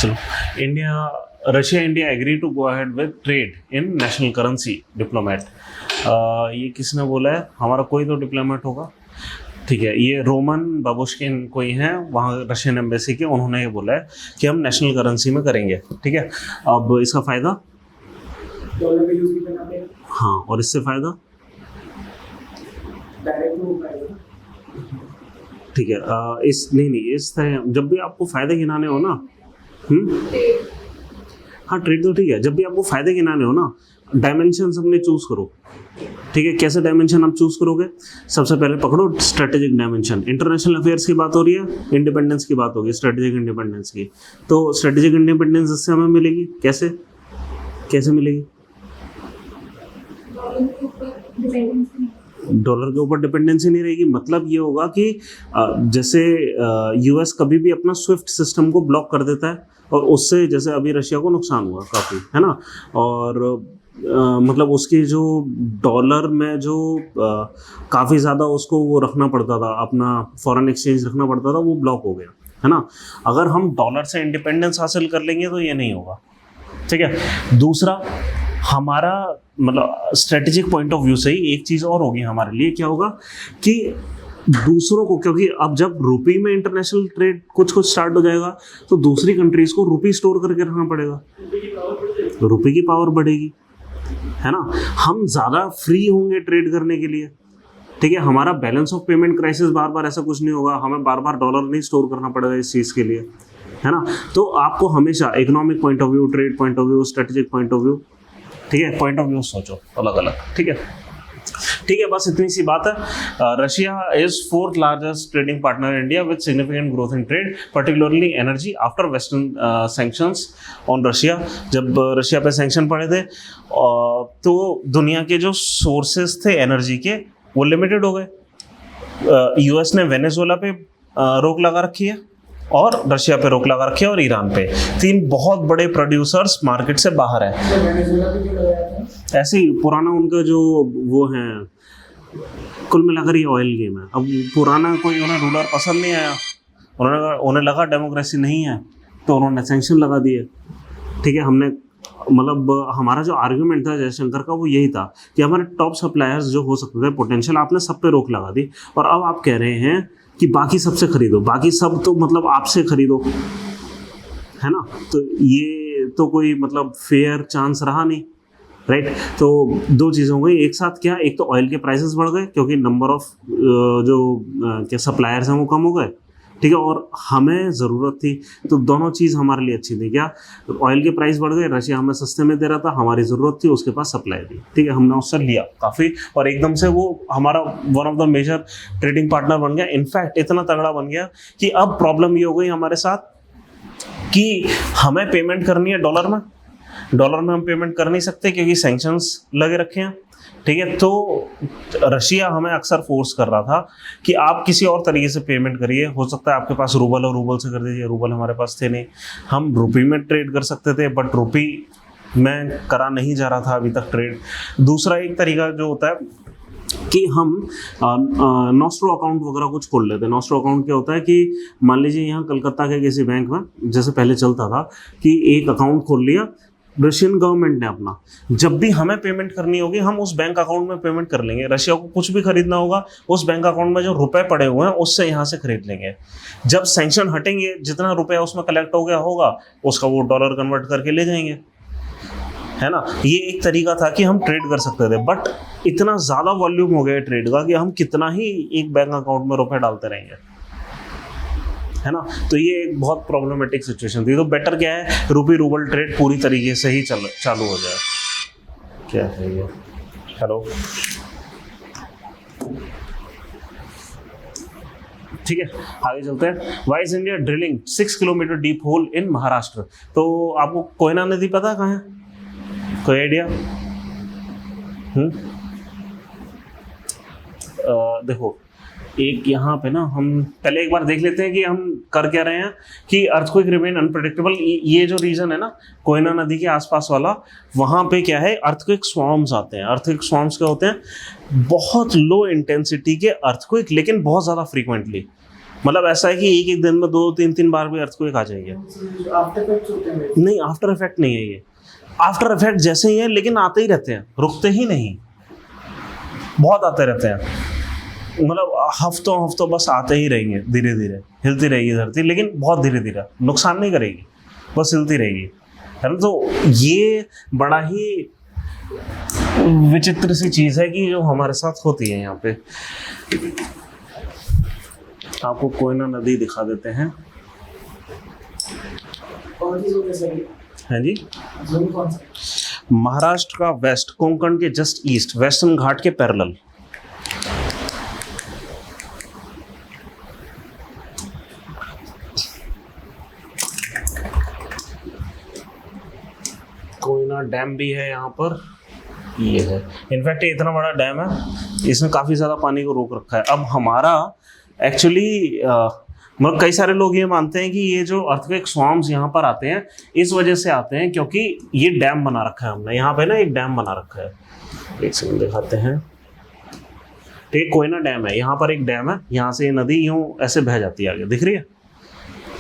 चलो, India Russia India agree to go ahead with trade in national currency diplomat. ये किसने बोला है? हमारा कोई तो डिप्लोमेट होगा, ठीक है। ये रोमन बाबुश्किन कोई हैं वहाँ रशियन एम्बेसी के, उन्होंने ये बोला है कि हम नेशनल करेंसी में करेंगे, ठीक है। अब इसका फ़ायदा डॉलर का यूज भी करना पड़ेगा। हाँ, और इससे फ़ायदा डायरेक्ट हो पाएगा। ठीक है। इस नहीं इस तरह जब भी आपको फ़ायदे गिनाने हो ना, हाँ ट्रेड तो ठीक है, जब भी आपको फ़ायदे गिनाने हो ना, डायमेंशन अपने चूज़ करो, ठीक है। कैसे डायमेंशन आप चूज़ करोगे? सबसे पहले पकड़ो स्ट्रेटेजिक डायमेंशन। इंटरनेशनल अफेयर्स की बात हो रही है, इंडिपेंडेंस की बात होगी, स्ट्रेटेजिक इंडिपेंडेंस की। तो स्ट्रेटेजिक इंडिपेंडेंस इससे हमें मिलेगी कैसे? कैसे मिलेगी? डॉलर के ऊपर डिपेंडेंसी नहीं रहेगी। मतलब ये होगा कि जैसे यूएस कभी भी अपना स्विफ्ट सिस्टम को ब्लॉक कर देता है, और उससे जैसे अभी रशिया को नुकसान हुआ काफ़ी, है ना। और मतलब उसकी जो डॉलर में जो काफ़ी ज़्यादा उसको वो रखना पड़ता था, अपना फॉरेन एक्सचेंज रखना पड़ता था, वो ब्लॉक हो गया, है ना। अगर हम डॉलर से इंडिपेंडेंस हासिल कर लेंगे तो ये नहीं होगा, ठीक है। दूसरा, हमारा मतलब स्ट्रेटेजिक पॉइंट ऑफ व्यू से ही एक चीज़ और होगी हमारे लिए, क्या होगा कि दूसरों को, क्योंकि अब जब रुपी में इंटरनेशनल ट्रेड कुछ स्टार्ट हो जाएगा तो दूसरी कंट्रीज़ को रुपी स्टोर करके रखना पड़ेगा, रुपये की पावर बढ़ेगी, है ना। हम ज़्यादा फ्री होंगे ट्रेड करने के लिए, ठीक है। हमारा बैलेंस ऑफ पेमेंट क्राइसिस बार बार ऐसा कुछ नहीं होगा, हमें बार बार डॉलर नहीं स्टोर करना पड़ेगा इस चीज़ के लिए, है ना। तो आपको हमेशा economic point of view, trade point of view, strategic point of view, ठीक है, पॉइंट ऑफ व्यू सोचो अलग अलग, ठीक है। ठीक है, बस इतनी सी बात है। Russia is fourth largest trading partner India with significant growth in trade, particularly energy after western sanctions on Russia. जब रशिया पे सैंक्शन पड़े थे तो दुनिया के जो सोर्सेज थे एनर्जी के, वो लिमिटेड हो गए। यूएस ने वेनेजुएला पे रोक लगा रखी है, और रशिया पे रोक लगा रखी है, और ईरान पे। तीन बहुत बड़े प्रोड्यूसर्स मार्केट से बाहर है। ऐसे ही पुराना उनका जो वो है, कुल मिलाकर ये ऑयल गेम है। अब पुराना कोई उन्हें रूलर पसंद नहीं आया, उन्हें लगा डेमोक्रेसी नहीं है, तो उन्होंने सैंक्शन लगा दिए, ठीक है। हमने मतलब हमारा जो आर्ग्यूमेंट था जयशंकर का वो यही था कि हमारे टॉप सप्लायर्स जो हो सकते थे पोटेंशियल, आपने सब पे रोक लगा दी, और अब आप कह रहे हैं कि बाकी सबसे खरीदो। बाकी सब तो मतलब आपसे खरीदो, है ना। तो ये तो कोई मतलब फेयर चांस रहा नहीं, राइट। तो दो चीज़ें हो गई एक साथ। क्या? एक तो ऑयल के प्राइसेस बढ़ गए क्योंकि नंबर ऑफ जो क्या सप्लायर्स हैं वो कम हो गए, ठीक है, और हमें ज़रूरत थी, तो दोनों चीज़ हमारे लिए अच्छी थी। क्या? ऑयल के प्राइस बढ़ गए, रशिया हमें सस्ते में दे रहा था, हमारी ज़रूरत थी, उसके पास सप्लाई थी, ठीक है, हमने उससे लिया काफ़ी, और एकदम से वो हमारा one of the major trading partner बन गया। इनफैक्ट इतना तगड़ा बन गया कि अब प्रॉब्लम ये हो गई हमारे साथ कि हमें पेमेंट करनी है डॉलर में हम पेमेंट कर नहीं सकते क्योंकि सैंक्शंस लगे रखे हैं, ठीक है। तो रशिया हमें अक्सर फोर्स कर रहा था कि आप किसी और तरीके से पेमेंट करिए, हो सकता है आपके पास रूबल और रूबल से कर दीजिए। रूबल हमारे पास थे नहीं, हम रुपी में ट्रेड कर सकते थे, बट रुपी में करा नहीं जा रहा था अभी तक ट्रेड। दूसरा एक तरीका जो होता है कि हम नॉस्ट्रो अकाउंट वगैरह कुछ खोल लेते हैं। नॉस्ट्रो अकाउंट क्या होता है कि मान लीजिए यहाँ कलकत्ता के किसी बैंक में, जैसे पहले चलता था कि एक अकाउंट खोल लिया रशियन गवर्नमेंट ने अपना, जब भी हमें पेमेंट करनी होगी हम उस बैंक अकाउंट में पेमेंट कर लेंगे। रशिया को कुछ भी खरीदना होगा, उस बैंक अकाउंट में जो रुपए पड़े हुए हैं उससे यहाँ से खरीद लेंगे। जब सैंक्शन हटेंगे, जितना रुपया उसमें कलेक्ट हो गया होगा उसका वो डॉलर कन्वर्ट करके ले जाएंगे, है ना। ये एक तरीका था कि हम ट्रेड कर सकते थे, बट इतना ज़्यादा वॉल्यूम हो गया ट्रेड का कि हम कितना ही एक बैंक अकाउंट में रुपए डालते रहेंगे, है ना। तो ये एक बहुत प्रॉब्लमेटिक सिचुएशन थी। तो बेटर क्या है, रुपी रूबल ट्रेड पूरी तरीके से ही चालू हो जाए। क्या है ये? हेलो, ठीक है, आगे चलते हैं। Why is India drilling 6 kilometre deep hole in Maharashtra? तो आपको कोयना नदी पता कहाँ है? कोई आइडिया? देखो, एक यहाँ पे ना हम पहले एक बार देख लेते हैं कि हम कर क्या रहे हैं कि अर्थक्वेक रिमेन अनप्रेडिक्टेबल। ये जो रीजन है ना कोयना नदी के आसपास वाला, वहाँ पे क्या है, अर्थक्वेक स्वॉर्म्स आते हैं। अर्थक्वेक स्वॉर्म्स क्या होते हैं? बहुत लो इंटेंसिटी के अर्थक्वेक, लेकिन बहुत ज़्यादा फ्रीक्वेंटली, मतलब ऐसा है कि एक एक दिन में 2-3 बार भी अर्थक्वेक आ जाएगी। आफ्टर इफेक्ट्स होते हैं नहीं, आफ्टर इफेक्ट नहीं है ये। आफ्टर इफेक्ट जैसे ही है, लेकिन आते ही रहते हैं, रुकते ही नहीं, बहुत आते रहते हैं। मतलब हफ्तों हफ्तों बस आते ही रहेंगे, धीरे धीरे हिलती रहेगी धरती, लेकिन बहुत धीरे धीरे, नुकसान नहीं करेगी, बस हिलती रहेगी, है ना। तो ये बड़ा ही विचित्र सी चीज़ है कि जो हमारे साथ होती है यहाँ पे। आपको कोयना नदी दिखा देते हैं। कौन सी जोन है सर? है जी, जोन कौन सा? महाराष्ट्र का वेस्ट, कोंकण के जस्ट ईस्ट, वेस्टर्न घाट के पैरेलल। कोयना डैम भी है यहाँ पर, ये है। इनफैक्ट इतना बड़ा डैम है, इसमें काफ़ी ज़्यादा पानी को रोक रखा है। अब हमारा एक्चुअली मतलब कई सारे लोग ये मानते हैं कि ये जो अर्थक्वेक स्वार्म्स यहाँ पर आते हैं इस वजह से आते हैं क्योंकि ये डैम बना रखा है हमने यहाँ पे ना, एक डैम बना रखा है। एक सेकंड दिखाते हैं। ठीक है, कोयना डैम है, यहाँ पर एक डैम है, यहाँ से ये नदी यूँ ऐसे बह जाती है आगे, दिख रही है।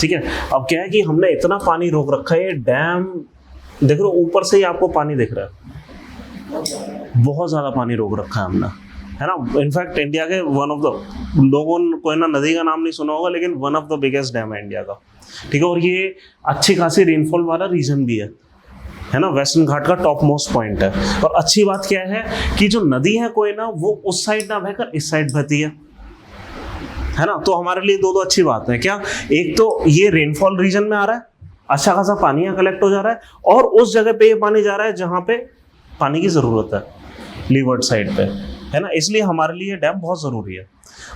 ठीक है, अब क्या है कि हमने इतना पानी रोक रखा है, ये डैम देख रहे हो ऊपर से ही आपको पानी दिख रहा है, बहुत ज़्यादा पानी रोक रखा है हमने, है ना। इनफैक्ट इंडिया के वन ऑफ द, लोगों ने कोयना नदी का नाम नहीं सुना होगा, लेकिन one of the biggest dam है इंडिया का। ठीक है, और ये अच्छी खासी रेनफॉल वाला रीजन भी है ना। वेस्टर्न घाट का टॉप मोस्ट पॉइंट है। और अच्छी बात क्या है कि जो नदी है कोयना, वो उस साइड ना बहकर इस साइड बहती है ना। तो हमारे लिए दो अच्छी बात है। क्या, एक तो ये रेनफॉल रीजन में आ रहा है, अच्छा खासा पानी यहाँ कलेक्ट हो जा रहा है, और उस जगह पे ये पानी जा रहा है जहाँ पे पानी की ज़रूरत है, लीवर्ड साइड पे, है ना। इसलिए हमारे लिए डैम बहुत ज़रूरी है।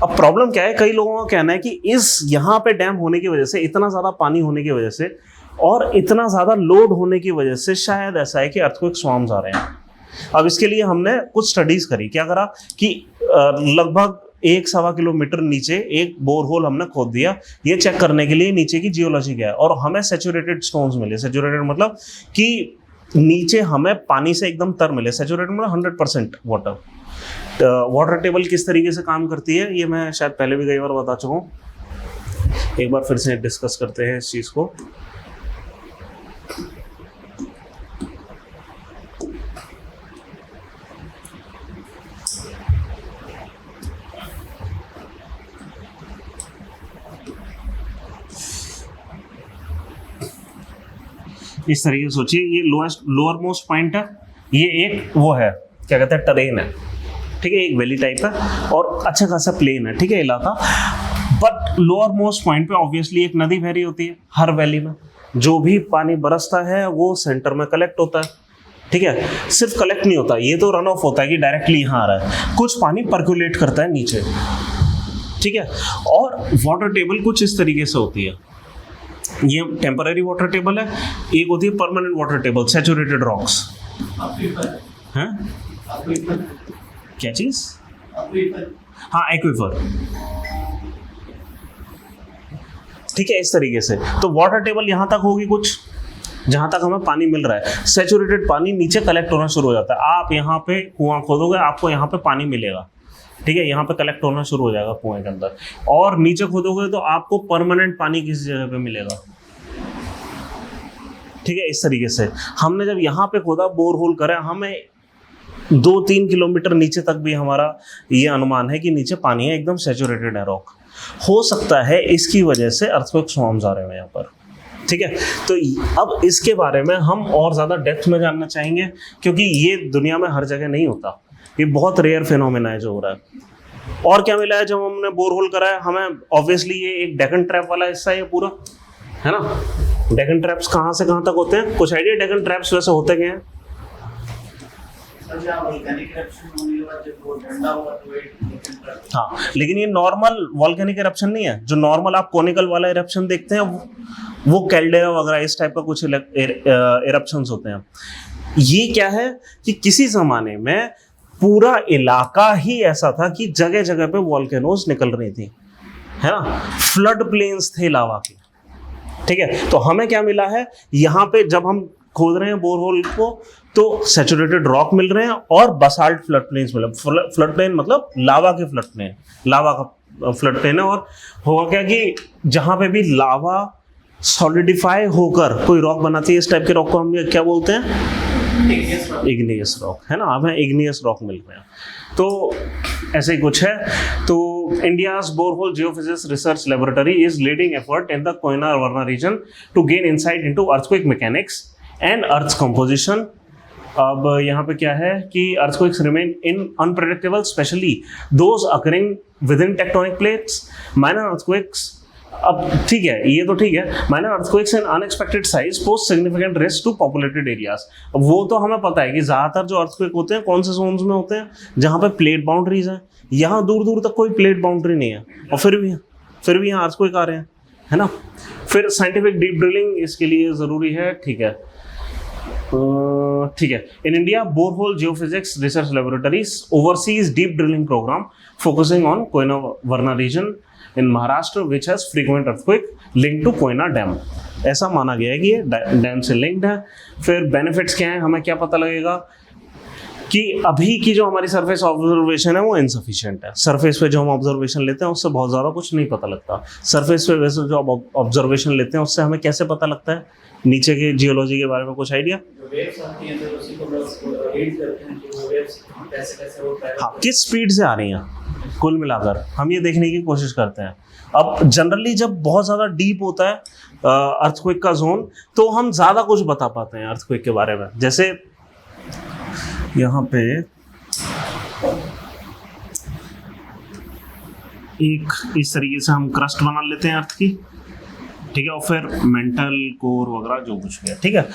अब प्रॉब्लम क्या है, कई लोगों का कहना है कि इस यहाँ पे डैम होने की वजह से, इतना ज़्यादा पानी होने की वजह से और इतना ज़्यादा लोड होने की वजह से शायद ऐसा है कि अर्थक्वेक स्वार्म्स आ रहे हैं। अब इसके लिए हमने कुछ स्टडीज़ करी। क्या करा कि लगभग 1-1.25 किलोमीटर नीचे एक बोरहोल हमने खोद दिया, ये चेक करने के लिए नीचे की जियोलॉजी क्या है, और हमें सैचुरेटेड स्टोन्स मिले। सैचुरेटेड मतलब कि नीचे हमें पानी से एकदम तर मिले। सैचुरेटेड मतलब 100% वाटर। वाटर टेबल किस तरीके से काम करती है ये मैं शायद पहले भी कई बार बता चुका हूँ, एक बार फिर से डिस्कस करते हैं इस चीज़ को। इस तरीके से सोचिए, ये लोअर मोस्ट पॉइंट है, ये एक वो है क्या कहते हैं टरेन है, ठीक है, एक वैली टाइप है और अच्छा खासा प्लेन है, ठीक है इलाका। बट लोअर मोस्ट पॉइंट पे ऑब्वियसली एक नदी बह रही होती है। हर वैली में जो भी पानी बरसता है वो सेंटर में कलेक्ट होता है, ठीक है। सिर्फ कलेक्ट नहीं होता, ये तो रन ऑफ होता है कि डायरेक्टली यहाँ आ रहा है, कुछ पानी पर्कुलेट करता है नीचे, ठीक है। और वाटर टेबल कुछ इस तरीके से होती है, ये टेम्पररी वाटर टेबल है, एक होती है permanent water table, saturated rocks. हैं? क्या चीज? हाँ, एक्विफर, ठीक है, इस तरीके से। तो वाटर टेबल यहाँ तक होगी कुछ, जहाँ तक हमें पानी मिल रहा है। सैचुरेटेड पानी नीचे कलेक्ट होना शुरू हो जाता है। आप यहाँ पे कुआं खोदोगे, आपको यहाँ पे पानी मिलेगा, ठीक है, यहाँ पे कलेक्ट होना शुरू हो जाएगा कुएं के अंदर। और नीचे खोदोगे तो आपको परमानेंट पानी किसी जगह पे मिलेगा, ठीक है। इस तरीके से हमने जब यहाँ पे खोदा, बोरहोल करा, हमें 2-3 किलोमीटर नीचे तक भी हमारा ये अनुमान है कि नीचे पानी है, एकदम सैचुरेटेड है रॉक। हो सकता है इसकी वजह से अर्थक्वेक स्वार्म्स आ रहे हैं यहाँ पर, ठीक है। तो अब इसके बारे में हम और ज़्यादा डेप्थ में जानना चाहेंगे, क्योंकि ये दुनिया में हर जगह नहीं होता, ये बहुत रेयर फिनोमेना है जो हो रहा है। और क्या मिला है जब हमने बोरहोल करा है हमें, ऑब्वियसली ये एक डेकन ट्रैप वाला हिस्सा है ये पूरा, है ना। डेकन ट्रैप्स कहाँ से कहाँ तक होते हैं, कुछ आइडिया डेकन ट्रैप्स वैसे होते क्या हैं? हाँ, लेकिन ये नॉर्मल वॉल्केनिक इरप्शन नहीं है। जो नॉर्मल आप कोनिकल वाला इरप्शन देखते हैं वो कैल्डेरा वगैरह इस टाइप का कुछ इरप्शंस होते हैं। ये क्या है कि किसी जमाने में पूरा इलाका ही ऐसा था कि जगह जगह पे वॉल्केनोज निकल रही थी, है ना, फ्लड प्लेन्स थे लावा के, ठीक है। तो हमें क्या मिला है यहाँ पे, जब हम खोद रहे हैं बोरहोल को, तो सैचुरेटेड रॉक मिल रहे हैं और बसाल्ट फ्लड प्लेन्स मिल रहे हैं। फ्लड प्लेन मतलब लावा के फ्लड प्लेन, लावा का फ्लड प्लेन है। और होगा क्या कि जहाँ पे भी लावा सॉलिडिफाई होकर कोई रॉक बनाती है, इस टाइप के रॉक को हम क्या बोलते हैं? इग्नियस रॉक, है ना। हमें इग्नियस रॉक मिल रहे हैं, तो ऐसे ही कुछ है। तो India's borehole geophysics research laboratory is leading effort in the Koyna Warna region to gain insight into earthquake mechanics and earth composition. अब यहाँ पे क्या है कि earthquakes remain in unpredictable, especially those occurring within tectonic plates. Minor earthquakes, अब ठीक है, ये तो ठीक है, minor earthquakes and unexpected size post significant risk to populated areas. अब वो तो हमें पता है कि ज़्यादातर जो अर्थक्वेक होते हैं कौन से जोन्स में होते हैं, जहाँ पे प्लेट बाउंड्रीज हैं। यहाँ दूर दूर तक कोई प्लेट बाउंड्री नहीं है, और फिर भी यहाँ अर्थक्वेक आ रहे हैं, है ना। फिर साइंटिफिक डीप ड्रिलिंग इसके लिए ज़रूरी है, ठीक है। In India borehole geophysics research laboratories overseas deep drilling programme focusing on Koyna Warna region in Maharashtra which has frequent earthquake link to Koyna dam. ऐसा माना गया है कि ये डैम से लिंक्ड है। फिर बेनिफिट्स क्या हैं, हमें क्या पता लगेगा कि अभी की जो हमारी सरफेस ऑब्जर्वेशन है वो इनसफिशिएंट है। सरफेस पे जो हम ऑब्जर्वेशन लेते हैं उससे बहुत ज़्यादा कुछ नहीं पता लगता। सरफेस पे वैसे जो ऑब्जर्वेशन लेते हैं उससे हमें कैसे पता लगता है नीचे के जियोलॉजी के बारे में कुछ आइडिया? हाँ, किस स्पीड से आ रही हैं कुल मिलाकर हम ये देखने की कोशिश करते हैं। अब जनरली जब बहुत ज़्यादा डीप होता है अर्थक्वेक का जोन, तो हम ज़्यादा कुछ बता पाते हैं अर्थक्वेक के बारे में। जैसे यहाँ पे एक इस तरीके से हम क्रस्ट बना लेते हैं अर्थ की, ठीक है, और फिर मेंटल कोर वगैरह जो कुछ भी है, ठीक है।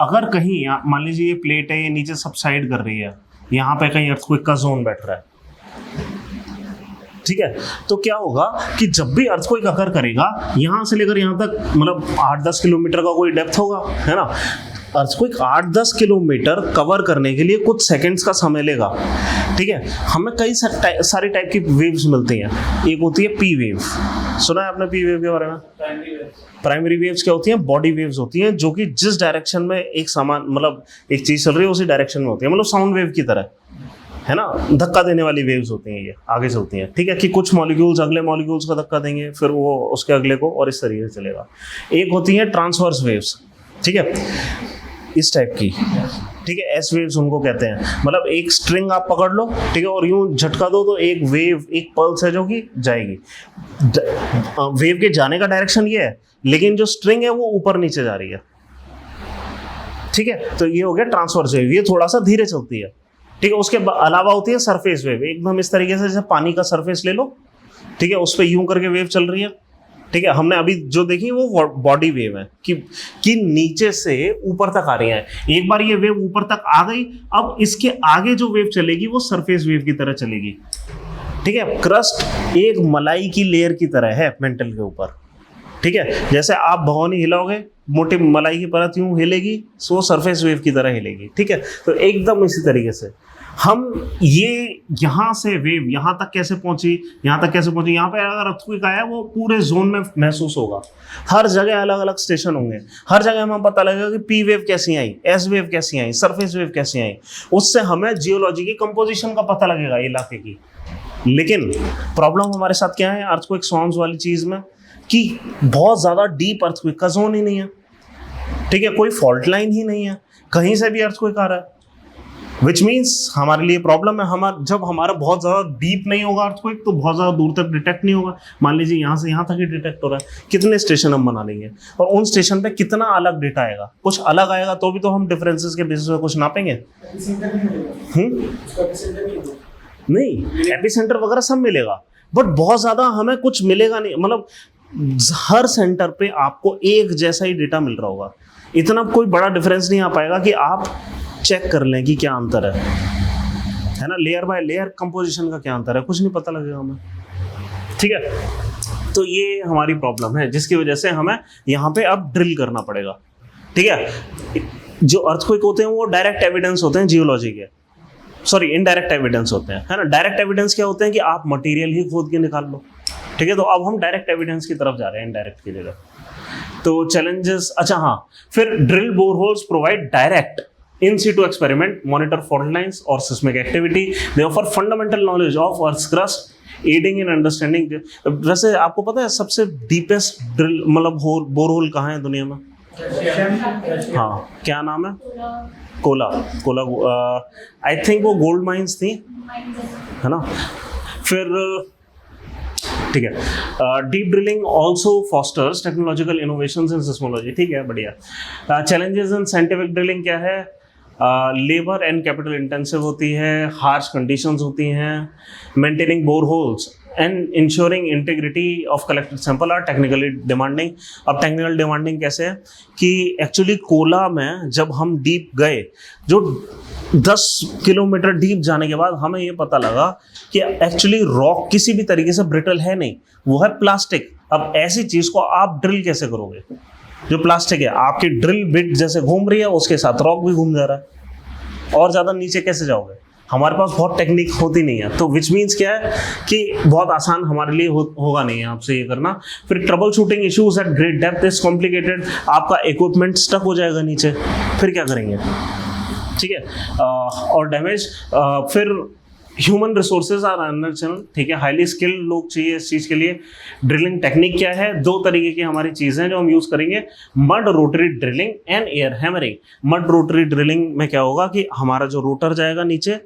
अगर कहीं मान लीजिए ये प्लेट है, ये नीचे सबसाइड कर रही है, यहाँ पे कहीं अर्थक्वेक का जोन बैठ रहा है, ठीक है, तो क्या होगा कि जब भी अर्थक्वेक अकर करेगा यहाँ से लेकर यहाँ तक मतलब 8-10 किलोमीटर का कोई डेप्थ होगा, है ना। अर्थक्वेक 8-10 किलोमीटर कवर करने के लिए कुछ सेकंड्स का समय लेगा, ठीक है। हमें कई सारी टाइप की वेव्स मिलती हैं। एक होती है पी वेव, सुना है आपने पी वेव के बारे में? प्राइमरी वेव्स क्या होती हैं? बॉडी वेव्स होती हैं जो कि जिस डायरेक्शन में एक सामान मतलब एक चीज़ चल रही है उसी डायरेक्शन में होती है, मतलब साउंड वेव की तरह, है ना। धक्का देने वाली वेव्स होती हैं, ये आगे से होती हैं, ठीक है, कि कुछ मॉलिक्यूल्स अगले मॉलिक्यूल्स को धक्का देंगे, फिर वो उसके अगले को, और इस तरीके से चलेगा। एक होती है ट्रांसवर्स वेव्स, ठीक है, इस टाइप की, ठीक है, एस वेव्स उनको कहते हैं। मतलब एक स्ट्रिंग आप पकड़ लो, ठीक है, और यूं झटका दो तो एक वेव, एक पल्स है जो कि जाएगी। वेव के जाने का डायरेक्शन ये है, लेकिन जो स्ट्रिंग है वो ऊपर नीचे जा रही है, ठीक है। तो ये हो गया ट्रांसवर्स वेव, ये थोड़ा सा धीरे चलती है, ठीक है। उसके अलावा होती है सरफेस वेव, एकदम इस तरीके से, जैसे पानी का सरफेस ले लो, ठीक है, उस पर यूं करके वेव चल रही है, ठीक है। हमने अभी जो देखी वो बॉडी वेव है कि नीचे से ऊपर तक आ रही है। एक बार ये वेव ऊपर तक आ गई, अब इसके आगे जो वेव चलेगी वो सरफेस वेव की तरह चलेगी, ठीक है। क्रस्ट एक मलाई की लेयर की तरह है मेंटल के ऊपर, ठीक है। जैसे आप भगोनी हिलाओगे, मोटी मलाई की परत यूं हिलेगी, सो सरफेस वेव की तरह हिलेगी, ठीक है। तो एकदम इसी तरीके से हम ये यहाँ से वेव यहाँ तक कैसे पहुंची, यहाँ तक कैसे पहुंची, यहाँ पे अगर अर्थक्वेक आया वो पूरे जोन में महसूस होगा। हर जगह अलग अलग स्टेशन होंगे, हर जगह हमें पता लगेगा कि पी वेव कैसी आई, एस वेव कैसी आई, सरफेस वेव कैसी आई। उससे हमें जियोलॉजी की कंपोजिशन का पता लगेगा इलाके की। लेकिन प्रॉब्लम हमारे साथ क्या है अर्थक्वेक स्वार्म्स वाली चीज़ में, कि बहुत ज़्यादा डीप अर्थक्वेक का जोन ही नहीं है, ठीक है, कोई फॉल्ट लाइन ही नहीं है, कहीं से भी अर्थक्वेक आ रहा है, विच मीन्स हमारे लिए प्रॉब्लम है। जब हमारा बहुत ज़्यादा डीप नहीं होगा अर्थक्वेक तो बहुत ज़्यादा दूर तक डिटेक्ट नहीं होगा। मान लीजिए यहाँ से यहाँ तक ही डिटेक्ट हो रहा है, कितने स्टेशन हम बना लेंगे और उन स्टेशन पे कितना अलग डेटा आएगा, कुछ अलग आएगा तो भी तो हम डिफरेंसेस के बेसिस पे कुछ नापेंगे। नहीं, एपिसेंटर वगैरह सब मिलेगा, बट बहुत ज़्यादा हमें कुछ मिलेगा नहीं। मतलब हर सेंटर पे आपको एक जैसा ही डेटा मिल रहा होगा, इतना कोई बड़ा डिफरेंस नहीं आ पाएगा कि आप चेक कर लें कि क्या अंतर है ना। लेयर बाय लेयर कंपोजिशन का क्या अंतर है, कुछ नहीं पता लगेगा हमें, ठीक है। तो ये हमारी प्रॉब्लम है जिसकी वजह से हमें यहाँ पे अब ड्रिल करना पड़ेगा, ठीक है। जो अर्थक्वेक होते हैं वो डायरेक्ट एविडेंस होते हैं जियोलॉजी के, सॉरी इनडायरेक्ट एविडेंस होते हैं, है ना। डायरेक्ट एविडेंस क्या होते हैं कि आप मटेरियल ही खोद के निकाल लो, ठीक है। तो अब हम डायरेक्ट एविडेंस की तरफ जा रहे हैं इनडायरेक्ट की जगह। तो चैलेंजेस, अच्छा हाँ, फिर drill boreholes provide direct in situ experiment, monitor fault lines or seismic activity. They offer fundamental knowledge of Earth's crust adding in understanding. वैसे आपको पता है सबसे डीपेस्ट ड्रिल मतलब बोरहोल कहाँ है दुनिया में? हाँ, क्या नाम है? कोला। कोला आई थिंक वो गोल्ड माइंस थी, है ना? फिर ठीक है, deep drilling also fosters technological innovations in seismology. ठीक है, बढ़िया। चैलेंजेस इन साइंटिफिक ड्रिलिंग क्या है? लेबर एंड कैपिटल इंटेंसिव होती है, हार्श कंडीशंस होती हैं, maintaining boreholes and ensuring integrity of collected sample are technically demanding. अब टेक्निकल डिमांडिंग कैसे है कि एक्चुअली कोला में जब हम डीप गए, जो 10 किलोमीटर डीप जाने के बाद हमें ये पता लगा कि एक्चुअली रॉक किसी भी तरीके से ब्रिटल है नहीं, वो है प्लास्टिक। अब ऐसी चीज़ को आप ड्रिल कैसे करोगे? जो प्लास्टिक है, आपकी ड्रिल बिट जैसे घूम रही है उसके साथ रॉक भी घूम जा रहा है, और ज़्यादा नीचे कैसे जाओगे? हमारे पास बहुत टेक्निक होती नहीं है, तो विच मीन्स क्या है कि बहुत आसान हमारे लिए होगा नहीं आपसे ये करना। फिर trouble shooting issues eight great depth is complicated, आपका इक्विपमेंट स्टक हो जाएगा नीचे, फिर क्या करेंगे? ठीक है, और डैमेज। फिर ह्यूमन रिसोर्सेज आर अनरिचेबल। ठीक है, हाईली स्किल्ड लोग चाहिए इस चीज़ के लिए। ड्रिलिंग टेक्निक क्या है? 2 तरीके की हमारी चीज़ें जो हम यूज़ करेंगे, mud rotary drilling and air hammering. Mud rotary drilling में क्या होगा कि हमारा जो रोटर जाएगा नीचे,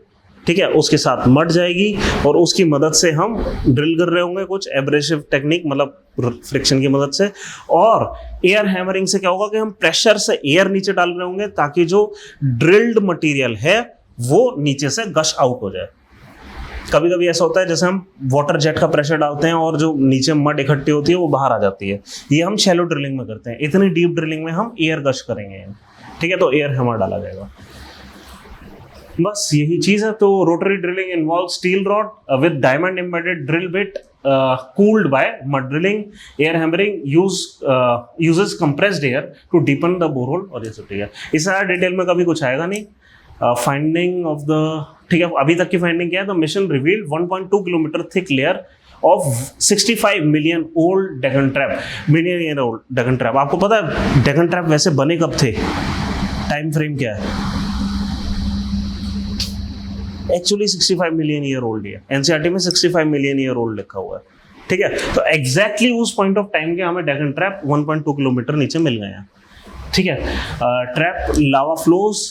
ठीक है, उसके साथ मड जाएगी और उसकी मदद से हम ड्रिल कर रहे होंगे, कुछ एब्रेसिव टेक्निक मतलब फ्रिक्शन की मदद से। और एयर हैमरिंग से क्या होगा कि हम प्रेशर से एयर नीचे डाल रहे होंगे ताकि जो ड्रिल्ड मटेरियल है वो नीचे से गश आउट हो जाए। कभी कभी ऐसा होता है जैसे हम वाटर जेट का प्रेशर डालते हैं और जो नीचे मड इकट्ठी होती है वो बाहर आ जाती है, ये हम शैलो ड्रिलिंग में करते हैं। इतनी डीप ड्रिलिंग में हम एयर गश करेंगे, ठीक है, तो एयर हैमर डाला जाएगा। बस यही चीज है। तो rotary drilling involve steel rod with diamond embedded drill bit cooled by mud drilling. Air hammering uses compressed air to deepen the borehole। और ये सब ठीक है, इस सारा डिटेल में कभी कुछ आएगा नहीं। फाइंडिंग ऑफ द, ठीक है, अभी तक की फाइंडिंग क्या है? The mission revealed 1.2 kilometre thick layer of 65 million old Deccan trap. Million year old Deccan trap. आपको पता है डेकन ट्रैप वैसे बने कब थे? टाइम फ्रेम क्या है? एक्चुअली 65 मिलियन ईयर ओल्ड है, एनसीईआरटी में 65 मिलियन ईयर ओल्ड लिखा हुआ है। ठीक है, तो एग्जैक्टली उस पॉइंट ऑफ टाइम के हमें डेकन ट्रैप 1.2 किलोमीटर नीचे मिल गए हैं। ठीक है, ट्रैप लावा फ्लोज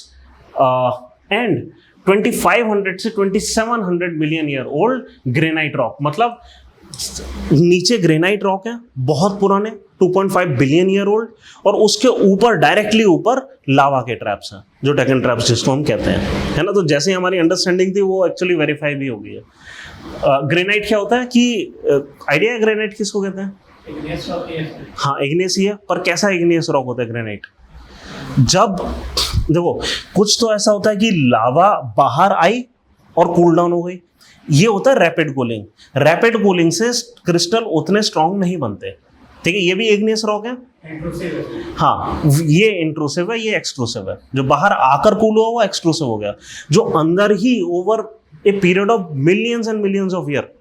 एंड 2500 से 2700 million year old granite rock. मतलब नीचे ग्रेनाइट रॉक है बहुत पुराने, 2.5 बिलियन ईयर ओल्ड, और उसके ऊपर डायरेक्टली ऊपर लावा के ट्रैप्स हैं, जो डेकन ट्रैप्स जिसको हम कहते हैं, है ना। तो जैसे हमारी अंडरस्टैंडिंग थी वो एक्चुअली वेरीफाई भी हो गई है। ग्रेनाइट क्या होता है कि आइडिया है ग्रेनाइट किसको कहते हैं? हाँ, इग्नियस ही है, पर कैसा इग्नियस रॉक होता है ग्रेनाइट? जब देखो कुछ तो ऐसा होता है कि लावा बाहर आई और कूल डाउन हो गई, ये होता है रैपिड कूलिंग। रैपिड कूलिंग से क्रिस्टल उतने स्ट्रांग नहीं बनते, ठीक है, ये भी इग्नियस रॉक है। हाँ, ये इंट्रूसिव है, ये एक्सट्रूसिव है। जो बाहर आकर कूल हुआ वो एक्सट्रूसिव हो गया, जो अंदर ही over a period of millions and millions of year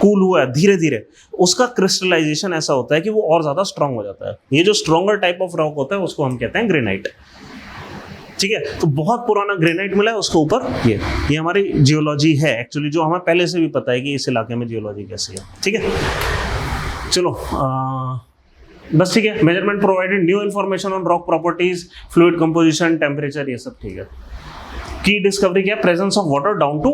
cool हुआ है धीरे धीरे, उसका क्रिस्टलाइजेशन ऐसा होता है कि वो और ज्यादा स्ट्रांग हो जाता है। ये जो स्ट्रॉन्गर टाइप ऑफ रॉक होता है उसको हम कहते हैं ग्रेनाइट। ठीक है, तो बहुत पुराना ग्रेनाइट मिला है उसके ऊपर। ये हमारी जियोलॉजी है एक्चुअली, जो हमें पहले से भी पता है कि इस इलाके में जियोलॉजी कैसी है। ठीक है, चलो बस ठीक है। Measurement provided new information on rock properties, fluid composition, temperature, ये सब ठीक है। की डिस्कवरी क्या? Presence of water down to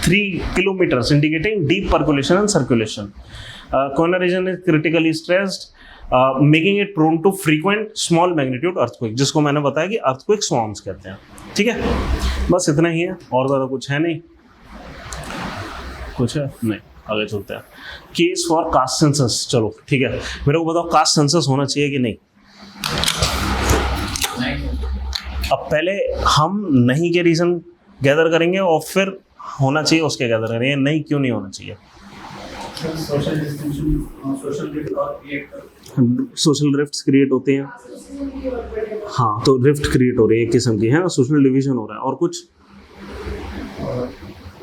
3 kilometres indicating deep percolation and circulation. Corner region is critically stressed, making it prone to frequent small magnitude earthquake, जिसको मैंने बताया कि अर्थक्वेक स्वॉर्म्स कहते हैं। ठीक है, बस इतना ही है, और ज़्यादा कुछ है नहीं। कुछ है नहीं, आगे चलते हैं। Case for caste census. चलो ठीक है, मेरे को बताओ कास्ट सेंसस होना चाहिए कि नहीं? अब पहले हम नहीं के रीज़न गैदर करेंगे और फिर होना चाहिए उसके गैदर करेंगे। नहीं क्यों नहीं होना चाहिए? Social distension, social rifts create होते हैं। हाँ, तो रिफ्ट क्रिएट हो रही है एक किस्म की, है ना, सोशल डिवीजन हो रहा है। और कुछ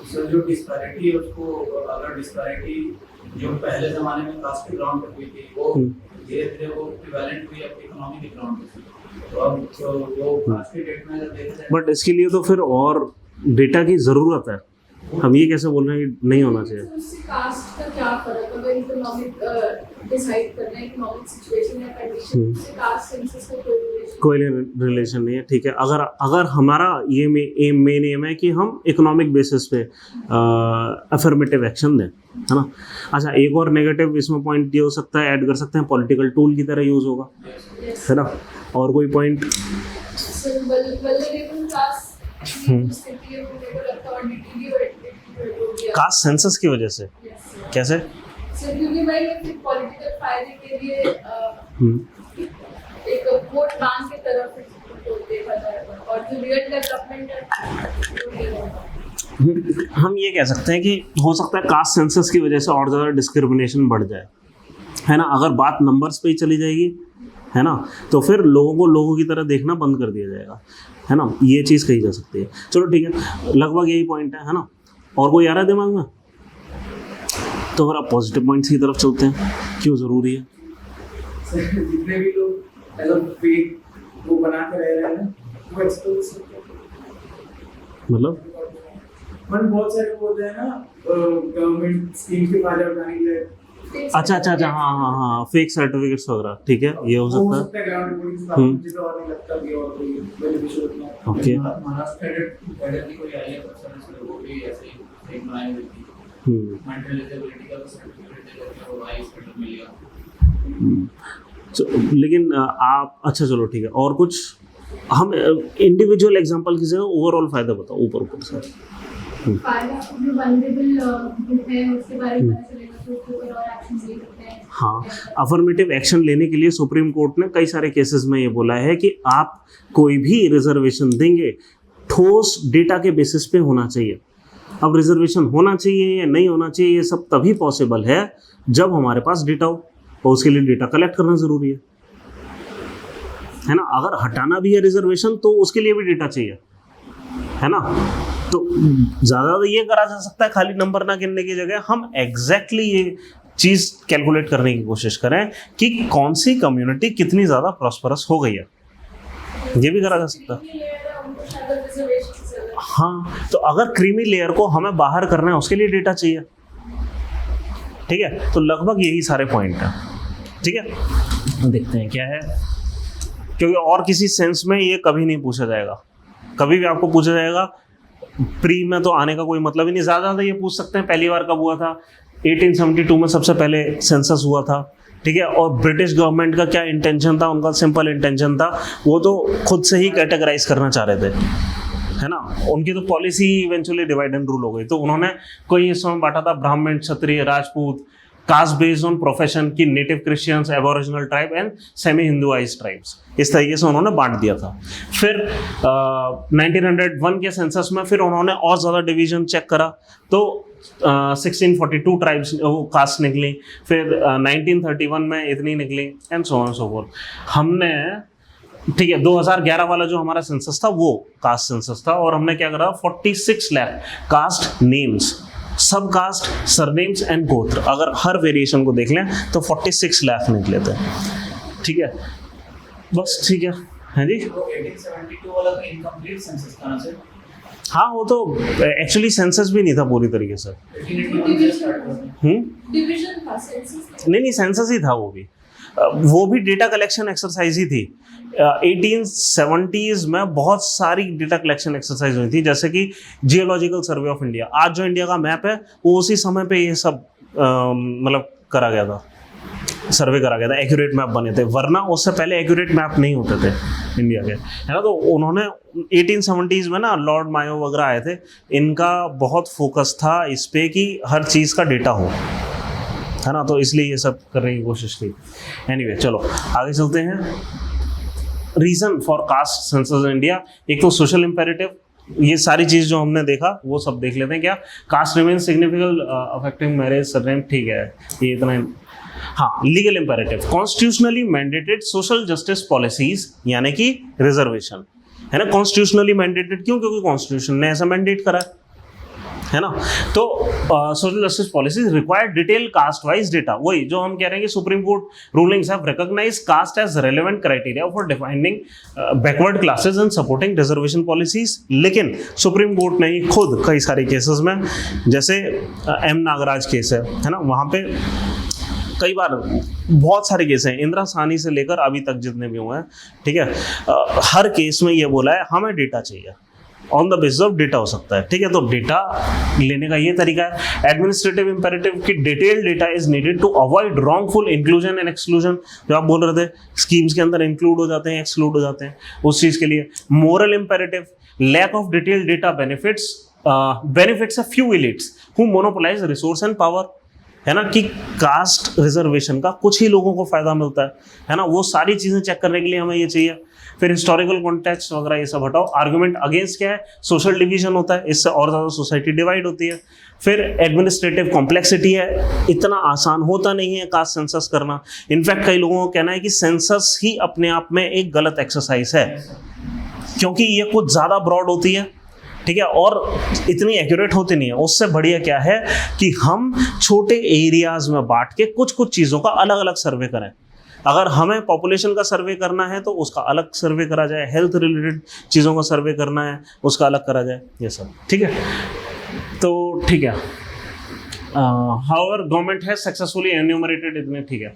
सर जो डिस्पैरिटी है उसको, अगर डिस्पैरिटी जो पहले ज़माने में कास्ट के ग्राउंड पर हुई थी वो धीरे धीरे वो इक्विवेलेंट हुई अपनी इकोनॉमी के ग्राउंड पर। तो अब वो कास्ट के डेट में देखा जाए, बट इसके लिए तो फिर और डेटा की ज़रूरत है। हम ये कैसे बोल रहे हैं कि नहीं होना चाहिए? तो उससे कास्ट का क्या फर्क, अगर इकोनॉमिक डिसाइड करना है, इकोनॉमिक सिचुएशन या कंडीशन से कास्ट सेंसस का कोई रिलेशन? कोई रिलेशन नहीं है, ठीक है। अगर हमारा ये मेन एम है कि हम इकोनॉमिक बेसिस पे अफर्मेटिव एक्शन दें, है ना। अच्छा, एक और नेगेटिव इसमें पॉइंट ये हो सकता है, ऐड कर सकते हैं, पॉलिटिकल टूल की तरह यूज होगा, है ना। और कोई पॉइंट? वल्नरेबल कास्ट की स्थिति है, मुझे को लगता है और डिटीरियोरेट हो गया कास्ट सेंसस की वजह से। कैसे? सर क्योंकि भाई एक पॉलिटिकल फायदे के लिए एक वोट बैंक की तरफ तो देखा जाएगा, और जो रियल डेवलपमेंट है वो नहीं होगा। हम ये कह सकते हैं कि हो सकता है कास्ट सेंसस की वजह से और ज़्यादा डिस्क्रिमिनेशन बढ़ जाए, है ना। अगर बात नंबर्स पे ही चली जाएगी, है ना, तो फिर लोगों को लोगों की तरह देखना बंद कर दिया जाएगा, है ना। ये चीज़ कही जा सकती है। चलो ठीक है, लगभग यही पॉइंट है ना। और कोई आ रहा है दिमाग में? तो अगर आप पॉजिटिव पॉइंट्स की तरफ चलते हैं, क्यों ज़रूरी है? जितने भी लोग एज फेक वो बना के रह रहे हैं ना, वो एक्सपोज मतलब बहुत सारे होते हैं ना गवर्नमेंट स्कीम के फायदा उठाने के लिए। अच्छा, हाँ, फेक सर्टिफिकेट्स वगैरह, ठीक है, ये हो सकता है। ग्राउंड रिपोर्टिंग से मुझे तो और नहीं लगता कि और कोई बेनिफिशियल होता है। ओके। महाराष्ट्र कैडेट की कोई आई है पर्सन, वो भी ऐसे ही एक बनाई हुई थी। मेंटल डिसेबिलिटी का सर्टिफिकेट देकर वो वाइस पेटर मिल गया। लेकिन आप, अच्छा चलो ठीक है, और कुछ हम इंडिविजुअल एग्जांपल की जगह ओवरऑल फायदा बताओ ऊपर से। फायदा जो वल्नरेबल ग्रुप है उसके बारे में पता चलेगा, तो उसके ऊपर और एक्शन ले सकते हैं। हाँ, अफर्मेटिव एक्शन लेने के लिए सुप्रीम कोर्ट ने कई सारे केसेस में ये बोला है कि आप कोई भी रिजर्वेशन देंगे, ठोस डेटा के बेसिस पे होना चाहिए। अब रिजर्वेशन होना चाहिए या नहीं होना चाहिए, ये सब तभी पॉसिबल है जब हमारे पास डेटा हो, और उसके लिए डेटा कलेक्ट करना ज़रूरी है ना। अगर हटाना भी है रिजर्वेशन तो उसके लिए भी डेटा चाहिए, है ना। तो ज़्यादा तो ये करा जा सकता है, खाली नंबर ना गिनने की जगह हम एग्जैक्टली ये चीज़ कैलकुलेट करने की कोशिश करें कि कौन सी कम्युनिटी कितनी ज़्यादा प्रॉस्परस हो गई है, ये भी करा जा सकता है। हाँ, तो अगर क्रीमी लेयर को हमें बाहर करना है उसके लिए डेटा चाहिए, ठीक है। तो लगभग यही सारे पॉइंट हैं, ठीक है। देखते हैं क्या है, क्योंकि और किसी सेंस में ये कभी नहीं पूछा जाएगा। कभी भी आपको पूछा जाएगा, प्री में तो आने का कोई मतलब ही नहीं। ज़्यादा ये पूछ सकते हैं पहली बार कब हुआ था, 1872 में सबसे पहले सेंसस हुआ था, ठीक है। और ब्रिटिश गवर्नमेंट का क्या इंटेंशन था, उनका सिंपल इंटेंशन था, वो तो खुद से ही कैटेगराइज करना चाह रहे थे, है ना। उनकी तो policy eventually divide and rule हो गई। तो उन्होंने कोई हिस्सों में बांटा था, Brahmin, Kshatriya, Rajput, caste based on profession की native Christians, aboriginal tribe and semi Hinduised tribes, इस तरीके से उन्होंने बांट दिया था। फिर 1901 के सेंसस में फिर उन्होंने और ज़्यादा डिवीजन चेक करा, तो 1642 ट्राइब्स वो कास्ट निकली। फिर 1931 में इतनी निकली, and so on so fourth. हमने, ठीक है, 2011 वाला जो हमारा सेंसस था वो कास्ट सेंसस था, और हमने क्या करा, 46 लाख कास्ट नेम्स, सब कास्ट, सरनेम्स एंड गोत्र, अगर हर वेरिएशन को देख लें तो 46 लाख निकले थे, ठीक है। बस ठीक है, हाँ जी। 1872 वाला तो इनकम्प्लीट सेंसस था ना सर? हाँ, वो तो एक्चुअली सेंसस भी नहीं था पूरी तरीके से। 1881 से स्टार्ट हुआ। डिवीजन था, सेंसस नहीं, सेंसस ही था वो भी डेटा कलेक्शन एक्सरसाइज ही थी। 1870s में बहुत सारी डेटा कलेक्शन एक्सरसाइज हुई थी, जैसे कि जियोलॉजिकल सर्वे ऑफ इंडिया। आज जो इंडिया का मैप है वो उसी समय पे ये सब मतलब करा गया था, सर्वे करा गया था, एक्यूरेट मैप बने थे, वरना उससे पहले एक्यूरेट मैप नहीं होते थे इंडिया के, है ना। तो उन्होंने 1870s में ना लॉर्ड मायो वगैरह आए थे, इनका बहुत फोकस था इस पे कि हर चीज़ का डेटा हो, है ना। तो इसलिए ये सब करने की कोशिश की। एनीवे, चलो आगे चलते हैं। Reason for caste census in India, एक तो सोशल इम्पेरेटिव, ये सारी चीज़ जो हमने देखा वो सब देख लेते हैं। क्या caste remain significant affecting marriage surname, ठीक है, ये इतना। हाँ, legal imperative, constitutionally mandated social justice policies, यानी कि रिजर्वेशन, है ना। कॉन्स्टिट्यूशनली मैंडेटेड क्यों? क्योंकि कॉन्स्टिट्यूशन ने ऐसा मैंडेट करा है ना। तो social justice policies require detail caste wise data, वही जो हम कह रहे हैं कि Supreme Court rulings have recognise caste as relevant criteria for defining backward classes and supporting reservation policies. लेकिन सुप्रीम कोर्ट ने ही खुद कई सारे केसेस में, जैसे एम नागराज केस है ना, वहाँ पे कई बार बहुत सारे केस हैं, इंदिरा साहनी से लेकर अभी तक जितने भी हुए हैं, ठीक है, हर केस में ये बोला है हमें डेटा चाहिए, on the basis of data हो सकता है, ठीक है। तो डेटा लेने का ये तरीका है। एडमिनिस्ट्रेटिव इंपेरेटिव की detail data is needed to avoid wrongful inclusion and exclusion, जो आप बोल रहे थे स्कीम्स के अंदर इंक्लूड हो जाते हैं, एक्सक्लूड हो जाते हैं, उस चीज के लिए। Moral imperative, lack of detail data benefits a few elites who monopolise resource and power, है ना, कि कास्ट रिजर्वेशन का कुछ ही लोगों को फायदा मिलता है ना, वो सारी चीजें चेक करने के लिए हमें ये चाहिए। फिर हिस्टोरिकल कॉन्टेक्स्ट वगैरह ये सब हटाओ। आर्गुमेंट अगेंस्ट क्या है, सोशल डिवीजन होता है, इससे और ज़्यादा सोसाइटी डिवाइड होती है। फिर एडमिनिस्ट्रेटिव कॉम्प्लेक्सिटी है, इतना आसान होता नहीं है कास्ट सेंसस करना। इनफैक्ट कई लोगों को कहना है कि सेंसस ही अपने आप में एक गलत एक्सरसाइज है, क्योंकि ये कुछ ज़्यादा ब्रॉड होती है, ठीक है, और इतनी एक्यूरेट होती नहीं है। उससे बढ़िया क्या है कि हम छोटे एरियाज में बांट के कुछ कुछ चीज़ों का अलग अलग सर्वे करें। अगर हमें पॉपुलेशन का सर्वे करना है तो उसका अलग सर्वे करा जाए, हेल्थ रिलेटेड चीज़ों का सर्वे करना है उसका अलग करा जाए, ये सब, ठीक है। तो ठीक है, however government has successfully enumerated इतने, ठीक है।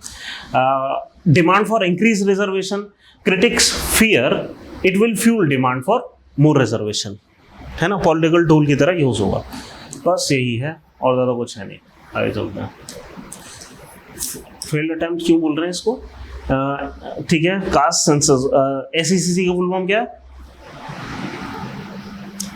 Demand for increase reservation, critics fear it will fuel demand for more reservation, है ना, पॉलिटिकल टूल की तरह यूज होगा। बस यही है और ज़्यादा कुछ है नहीं। आगे चलते हैं। फेल्ड अटेम्प्ट क्यों बोल रहे हैं इसको, ठीक है। कास्ट सेंसस, एसईसीसी का फुल फॉर्म क्या है,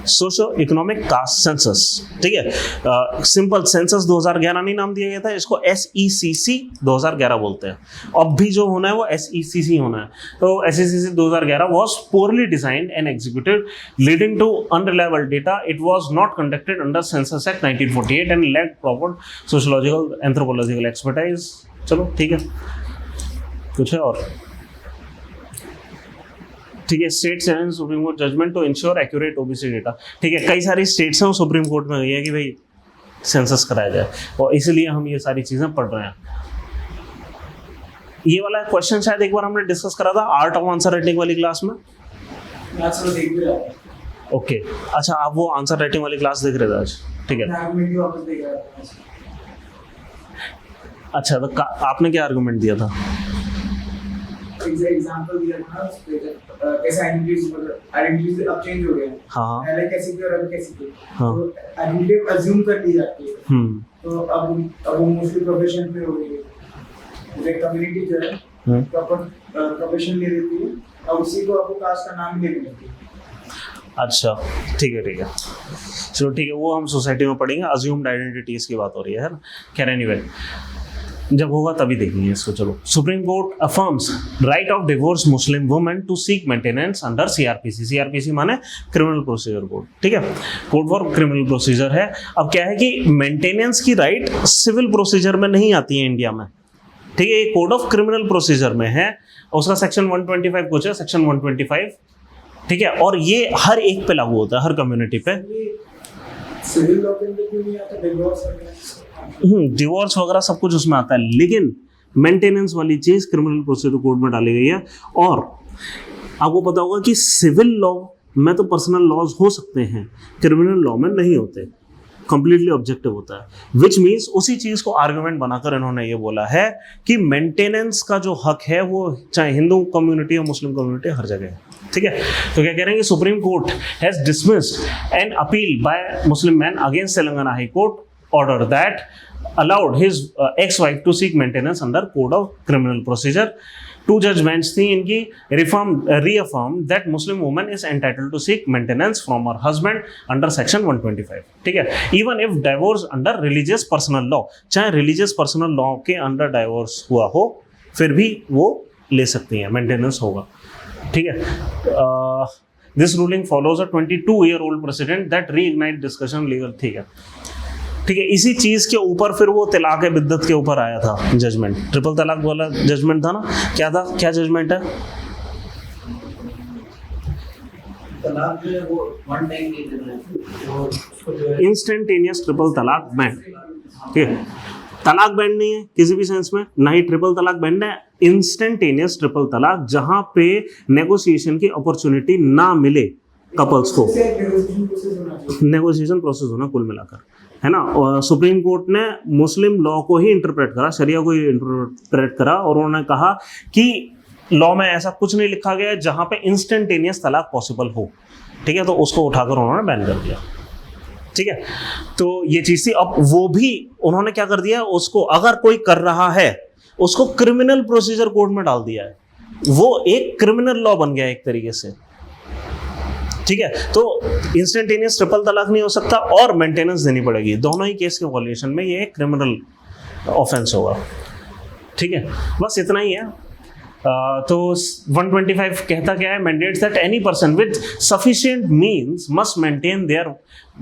सोशो इकोनॉमिक कास्ट सेंसस, ठीक है। सिंपल सेंसस 2011 नहीं नाम दिया गया था, इसको एसईसीसी 2011 बोलते हैं। अब भी जो होना है वो एसईसीसी होना है। तो SECC 2011 was poorly designed and executed leading to unreliable data. It was not conducted under census act 1948 and lacked proper sociological anthropological expertise. चलो ठीक है, कुछ है और, ठीक है। State challenge Supreme Court judgment to ensure accurate OBC data, ठीक है। कई सारी स्टेट्स हैं सुप्रीम कोर्ट में गई है कि भाई सेंसस कराया जाए, और इसलिए हम ये सारी चीजें पढ़ रहे हैं। ये वाला क्वेश्चन शायद एक बार हमने डिस्कस करा था आर्ट ऑफ आंसर राइटिंग वाली क्लास में। ओके, अच्छा, आप वो आंसर राइटिंग वाली क्लास देख रहे थे आज, ठीक है। अच्छा, तो आपने क्या आर्गुमेंट दिया था? एग्जांपल दिया था कैसे आइडेंटिटी अब चेंज हो गया। हाँ, पहले कैसी थी और अब कैसी थी। हाँ, तो आइडेंटिटी अज्यूम कर ली जाती है। तो अब मोस्टली प्रोफेशन पे हो रही है। जैसे कम्युनिटी जो है प्रॉपर प्रोफेशन ले लेती है और उसी को आपको कास्ट का नाम ले लेती है। अच्छा, ठीक है, ठीक है, चलो ठीक है, वो हम सोसाइटी में पढ़ेंगे। अज्यूम्ड आइडेंटिटीज की बात हो रही है ना। खैर एनीवे, जब होगा तभी देखेंगे इसको। चलो, Supreme Court affirms right of divorce Muslim women to seek maintenance under CrPC. CrPC माने क्रिमिनल प्रोसीजर कोड, ठीक है, कोड फॉर क्रिमिनल प्रोसीजर है। अब क्या है कि मेंटेनेंस की राइट सिविल प्रोसीजर में नहीं आती है इंडिया में, ठीक है, ये कोड ऑफ क्रिमिनल प्रोसीजर में है। उसका सेक्शन 125 कुछ है, सेक्शन 125, ठीक है, और ये हर एक पे लागू होता है, हर कम्युनिटी पे। सिविल लॉ के अंदर क्यों नहीं आता डिवोर्स? डिवोर्स वगैरह सब कुछ उसमें आता है, लेकिन मेंटेनेंस वाली चीज क्रिमिनल प्रोसीजर कोड में डाली गई है। और आपको पता होगा कि सिविल लॉ में तो पर्सनल लॉज हो सकते हैं, क्रिमिनल लॉ में नहीं होते, कंप्लीटली ऑब्जेक्टिव होता है। विच मीन्स उसी चीज को आर्गुमेंट बनाकर इन्होंने ये बोला है कि मेंटेनेंस का जो हक है वो चाहे हिंदू कम्युनिटी हो मुस्लिम कम्युनिटी, हर जगह है, ठीक है। तो क्या कह रहे हैं कि Supreme court has dismissed an appeal bye Muslim man against Telangana high court order that allowed his ex-wife to seek maintenance under code of criminal procedure. Two judgments थी इनकी, reaffirmed that Muslim woman is entitled to seek maintenance from her husband under section 125, ठीक है, even if divorce under religious personal law, चाहे religious personal law के under divorce हुआ हो फिर भी वो ले सकती हैं, मेंटेनेंस होगा, ठीक है। This ruling follows a 22-year-old precedent that reignite discussion legal, ठीक है, ठीक है। इसी चीज के ऊपर फिर वो तलाक बिद्दत के ऊपर आया था जजमेंट, ट्रिपल तलाक वाला जजमेंट था ना, क्या था, क्या जजमेंट है? तलाक जो है वो वन टाइम नहीं देना है, वो उसको जो है इंस्टेंटेनियस ट्रिपल तलाक बैन, ठीक है। तलाक बैंड नहीं है किसी भी सेंस में, ना ही ट्रिपल तलाक बैंड है। इंस्टेंटेनियस ट्रिपल तलाक जहां पे नेगोशिएशन की अपॉर्चुनिटी ना मिले कपल्स को, नेगोशिएशन प्रोसेस होना कुल मिलाकर, है ना। और सुप्रीम कोर्ट ने मुस्लिम लॉ को ही इंटरप्रेट करा, शरिया को ही इंटरप्रेट करा, और उन्होंने कहा कि लॉ में ऐसा कुछ नहीं लिखा गया है जहां पे इंस्टेंटेनियस तलाक पॉसिबल हो, ठीक है। तो उसको उठाकर उन्होंने बैन कर दिया, ठीक है। तो ये चीज थी। अब वो भी उन्होंने क्या कर दिया, उसको अगर कोई कर रहा है उसको क्रिमिनल प्रोसीजर कोड में डाल दिया है, वो एक क्रिमिनल लॉ बन गया एक तरीके से, ठीक है। तो इंस्टेंटेनियस ट्रिपल तलाक नहीं हो सकता और मेंटेनेंस देनी पड़ेगी, दोनों ही केस के वॉल्यूशन में ये क्रिमिनल ऑफेंस होगा, ठीक है। बस इतना ही है। तो 125 कहता क्या है, mandates that any person with sufficient means must maintain their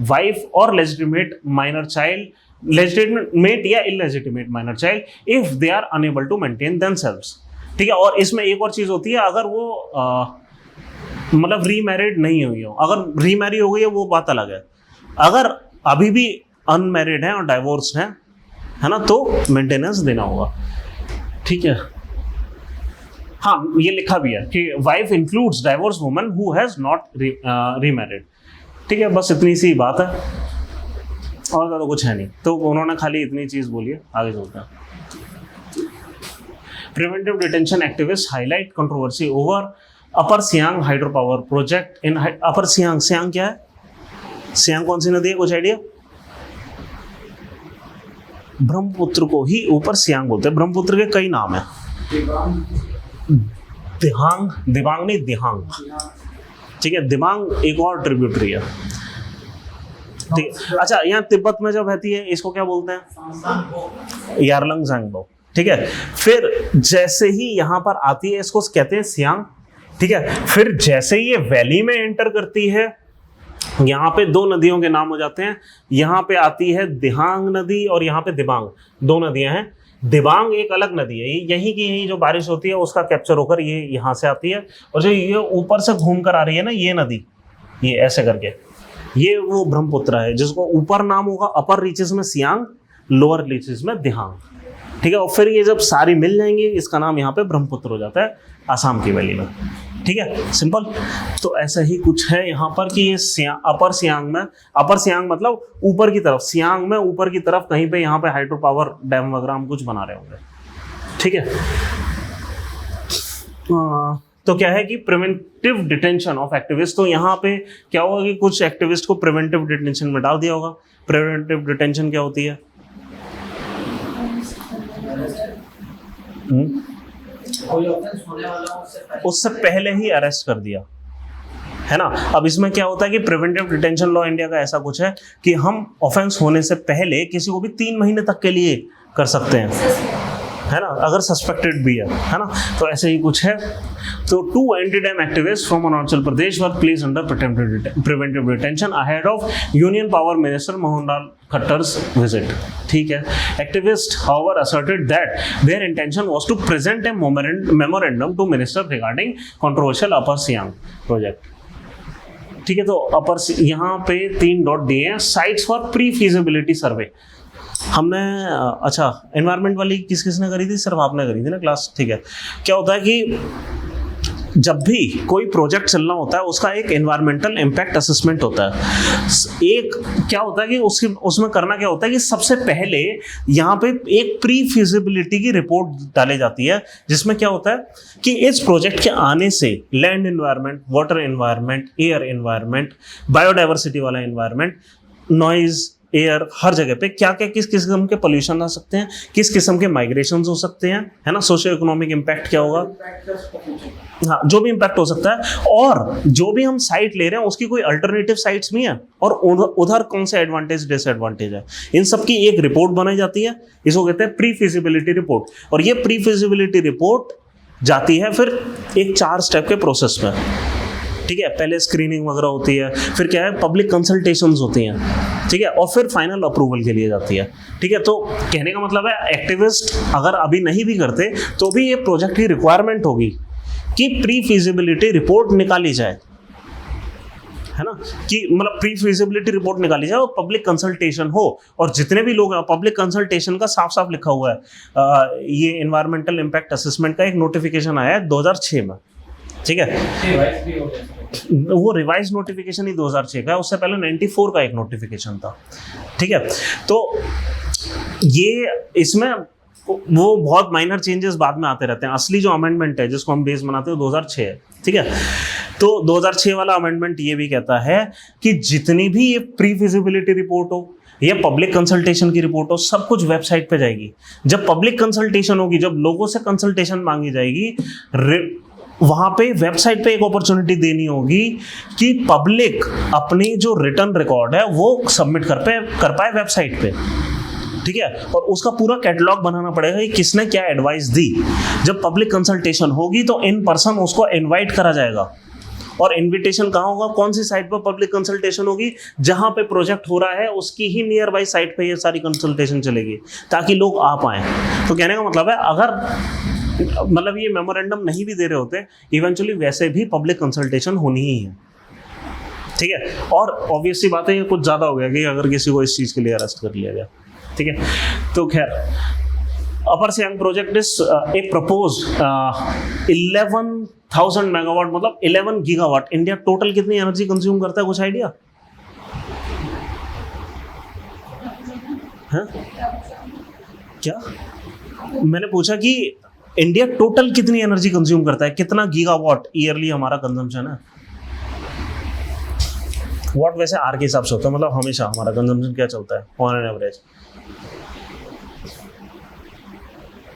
wife और लेजिटिमेट माइनर चाइल्ड, लेजिटिमेट या illegitimate minor child if they are unable to maintain themselves, ठीक है। और इसमें एक और चीज होती है, अगर वो मतलब रीमैरिड नहीं हुई हो, अगर रीमैरी हो गई है वो बात अलग है, अगर अभी भी अनमैरिड है और डाइवोर्स्ड है ना, तो मेंटेनेंस देना होगा, ठीक है। हाँ, ये लिखा भी है कि wife includes divorce woman who has not remarried, ठीक है। बस इतनी सी बात है और ज़्यादा कुछ है नहीं, तो उन्होंने खाली इतनी चीज़ बोली है। आगे चलते हैं। Preventive detention activist highlight controversy over upper Siang hydro power project in upper Siang. Siang क्या है? सियांग कौन सी नदी है, कुछ आइडिया? ब्रह्मपुत्र को ही ऊपर सियांग बोलते हैं। ब्रह्मपुत्र के कई नाम है, दिहांग, दिबांग नहीं, दिहांग, ठीक है। दिबांग एक और ट्रिब्यूटरी है, ठीक है। अच्छा, यहाँ तिब्बत में जो बहती है इसको क्या बोलते हैं? यारलंग ज़ांगबो, ठीक है। फिर जैसे ही यहाँ पर आती है इसको कहते हैं सियांग, ठीक है। फिर जैसे ही ये वैली में एंटर करती है, यहाँ पे दो नदियों के नाम हो जाते हैं। यहाँ पे आती है दिहांग नदी और यहाँ पे दिबांग, दो नदियां हैं। दिबांग एक अलग नदी है, यहीं की यहीं जो बारिश होती है उसका कैप्चर होकर ये यहाँ से आती है, और जो ये ऊपर से घूम कर आ रही है ना ये नदी, ये ऐसे करके, ये वो ब्रह्मपुत्र है जिसको ऊपर नाम होगा अपर रीचेस में सियांग, लोअर रीचेस में दिहांग, ठीक है। और फिर ये जब सारी मिल जाएंगी इसका नाम यहाँ पे ब्रह्मपुत्र हो जाता है आसाम की वैली में, ठीक है। सिंपल। तो ऐसा ही कुछ है यहाँ पर कि ये अपर सियांग में, अपर सियांग मतलब ऊपर की तरफ, सियांग में ऊपर की तरफ कहीं पे यहाँ पे हाइड्रो पावर डैम वगैरह हम कुछ बना रहे होंगे, ठीक है। तो क्या है कि प्रिवेंटिव डिटेंशन ऑफ एक्टिविस्ट, तो यहाँ पे क्या होगा कि कुछ एक्टिविस्ट को प्रिवेंटिव डिटेंशन में डाल दिया होगा। प्रिवेंटिव डिटेंशन क्या होती है? कोई ऑफेंस होने वाला हो उससे पहले ही अरेस्ट कर दिया, है ना। अब इसमें क्या होता है कि प्रिवेंटिव डिटेंशन लॉ इंडिया का ऐसा कुछ है कि हम ऑफेंस होने से पहले किसी को भी 3 महीने तक के लिए कर सकते हैं, है ना, अगर सस्पेक्टेड भी है ना। तो ऐसे ही कुछ है। तो 2 anti dam activist from Arunachal Pradesh were placed under preventive detention ahead of union power minister Mohanlal Khattar's visit, ठीक है। Activist however asserted that their intention was to present a memorandum to minister regarding controversial Upper Siang project, ठीक है। तो अपर यहाँ पे 3 dot दिए हैं, sites for pre feasibility सर्वे। हमने अच्छा एनवायरनमेंट वाली किसने करी थी? सिर्फ आपने करी थी ना क्लास, ठीक है। क्या होता है कि जब भी कोई प्रोजेक्ट चलना होता है उसका एक एनवायरमेंटल इम्पैक्ट असेसमेंट होता है। एक क्या होता है कि उसमें करना क्या होता है कि सबसे पहले यहाँ पे एक प्री फिजिबिलिटी की रिपोर्ट डाली जाती है, जिसमें क्या होता है कि इस प्रोजेक्ट के आने से land environment, water environment, air environment, biodiversity वाला एनवायरनमेंट, नॉइज, एयर, हर जगह पे क्या क्या किस किस्म के पोल्यूशन आ सकते हैं, किस किस्म के माइग्रेशन हो सकते हैं, है ना, सोशियो इकोनॉमिक इम्पैक्ट क्या होगा, हाँ जो भी इम्पैक्ट हो सकता है, और जो भी हम साइट ले रहे हैं उसकी कोई अल्टरनेटिव साइट्स भी हैं, और उधर कौन से एडवांटेज डिसएडवांटेज है, इन सब की एक रिपोर्ट बनाई जाती है। इसको कहते हैं प्री फिजिबिलिटी रिपोर्ट। और ये प्री फिजिबिलिटी रिपोर्ट जाती है फिर एक 4 स्टेप के प्रोसेस में, ठीक है। पहले स्क्रीनिंग वगैरह होती है, फिर क्या है पब्लिक कंसल्टेशंस होती हैं, ठीक है, और फिर फाइनल अप्रूवल के लिए जाती है, ठीक है। तो कहने का मतलब है एक्टिविस्ट अगर अभी नहीं भी करते तो भी ये प्रोजेक्ट की रिक्वायरमेंट होगी कि प्री फिजिबिलिटी रिपोर्ट निकाली जाए, है ना, कि मतलब प्री फिजिबिलिटी रिपोर्ट निकाली जाए और पब्लिक कंसल्टेशन हो, और जितने भी लोग हैं पब्लिक कंसल्टेशन का साफ साफ लिखा हुआ है। ये एनवायरमेंटल इम्पैक्ट असेसमेंट का एक नोटिफिकेशन आया है 2006 में, ठीक है, रिवाइज भी हो गया। वो रिवाइज नोटिफिकेशन ही 2006 का है, उससे पहले 94 का एक नोटिफिकेशन था, ठीक है। तो ये इसमें वो बहुत माइनर चेंजेस बाद में आते रहते हैं। असली जो अमेंडमेंट है जिसको हम बेस बनाते हैं 2006 है, ठीक है। तो 2006 वाला अमेंडमेंट ये भी कहता है कि जितनी भी ये प्री फिजिबिलिटी रिपोर्ट हो या पब्लिक कंसल्टेशन की रिपोर्ट हो, सब कुछ वेबसाइट पे जाएगी। जब पब्लिक कंसल्टेशन होगी, जब लोगों से कंसल्टेशन मांगी जाएगी, वहां पे वेबसाइट पे एक अपॉर्चुनिटी देनी होगी कि पब्लिक अपनी जो रिटर्न रिकॉर्ड है वो सबमिट कर पाए वेबसाइट पे, ठीक है। और उसका पूरा कैटलॉग बनाना पड़ेगा कि किसने क्या एडवाइस दी। जब पब्लिक कंसल्टेशन होगी तो इन पर्सन उसको इनवाइट करा जाएगा, और इनविटेशन कहाँ होगा, कौन सी साइट पर पब्लिक कंसल्टेशन होगी, जहां पे प्रोजेक्ट हो रहा है उसकी ही नियर बाई साइट पे ये सारी कंसल्टेशन चलेगी, ताकि लोग आ पाए। तो कहने का मतलब है, अगर मतलब ये मेमोरेंडम नहीं भी दे रहे होते, इवेंचुअली वैसे भी पब्लिक कंसल्टेशन होनी ही है, ठीक है। और ऑब्वियस सी बात है, ये कुछ ज़्यादा हो गया कि अगर किसी को इस चीज़ के लिए अरेस्ट कर लिया गया, ठीक है। तो खैर, अपर सियांग प्रोजेक्ट इज एक प्रपोज 11,000 मेगावाट, मतलब 11 गीगावाट। इंडिया टोटल कितनी एनर्जी कंज्यूम करता है, कुछ आइडिया है क्या? मैंने पूछा कि इंडिया टोटल कितनी एनर्जी कंज्यूम करता है, कितना गीगावाट ईयरली हमारा कंजम्पशन है। वॉट वैसे आर के हिसाब से होता है, मतलब हमेशा हमारा कंजम्पशन क्या चलता है ऑन एन एवरेज,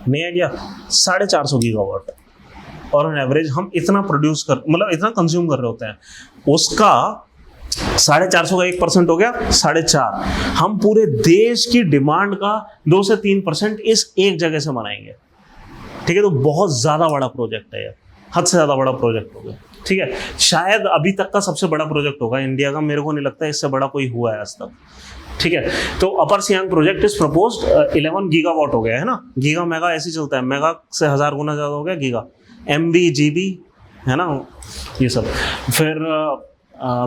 नहीं आइडिया, 450 गीगावाट। और ऑन एवरेज हम इतना प्रोड्यूस कर, मतलब इतना कंज्यूम कर रहे होते हैं, उसका 450 का 1% हो गया 4.5। हम पूरे देश की डिमांड का 2 से 3% इस एक जगह से बनाएंगे, ठीक है। तो बहुत ज़्यादा बड़ा प्रोजेक्ट है, हद से ज़्यादा बड़ा प्रोजेक्ट होगा, ठीक है। शायद अभी तक का सबसे बड़ा प्रोजेक्ट होगा इंडिया का, मेरे को नहीं लगता इससे बड़ा कोई हुआ है आज तक, ठीक है। तो upper Siang project is proposed 11 gigawatt हो गया है ना, गीगा मेगा ऐसे चलता है, मेगा से 1000 गुना ज़्यादा हो गया गीगा, MB GB है ना, ये सब। फिर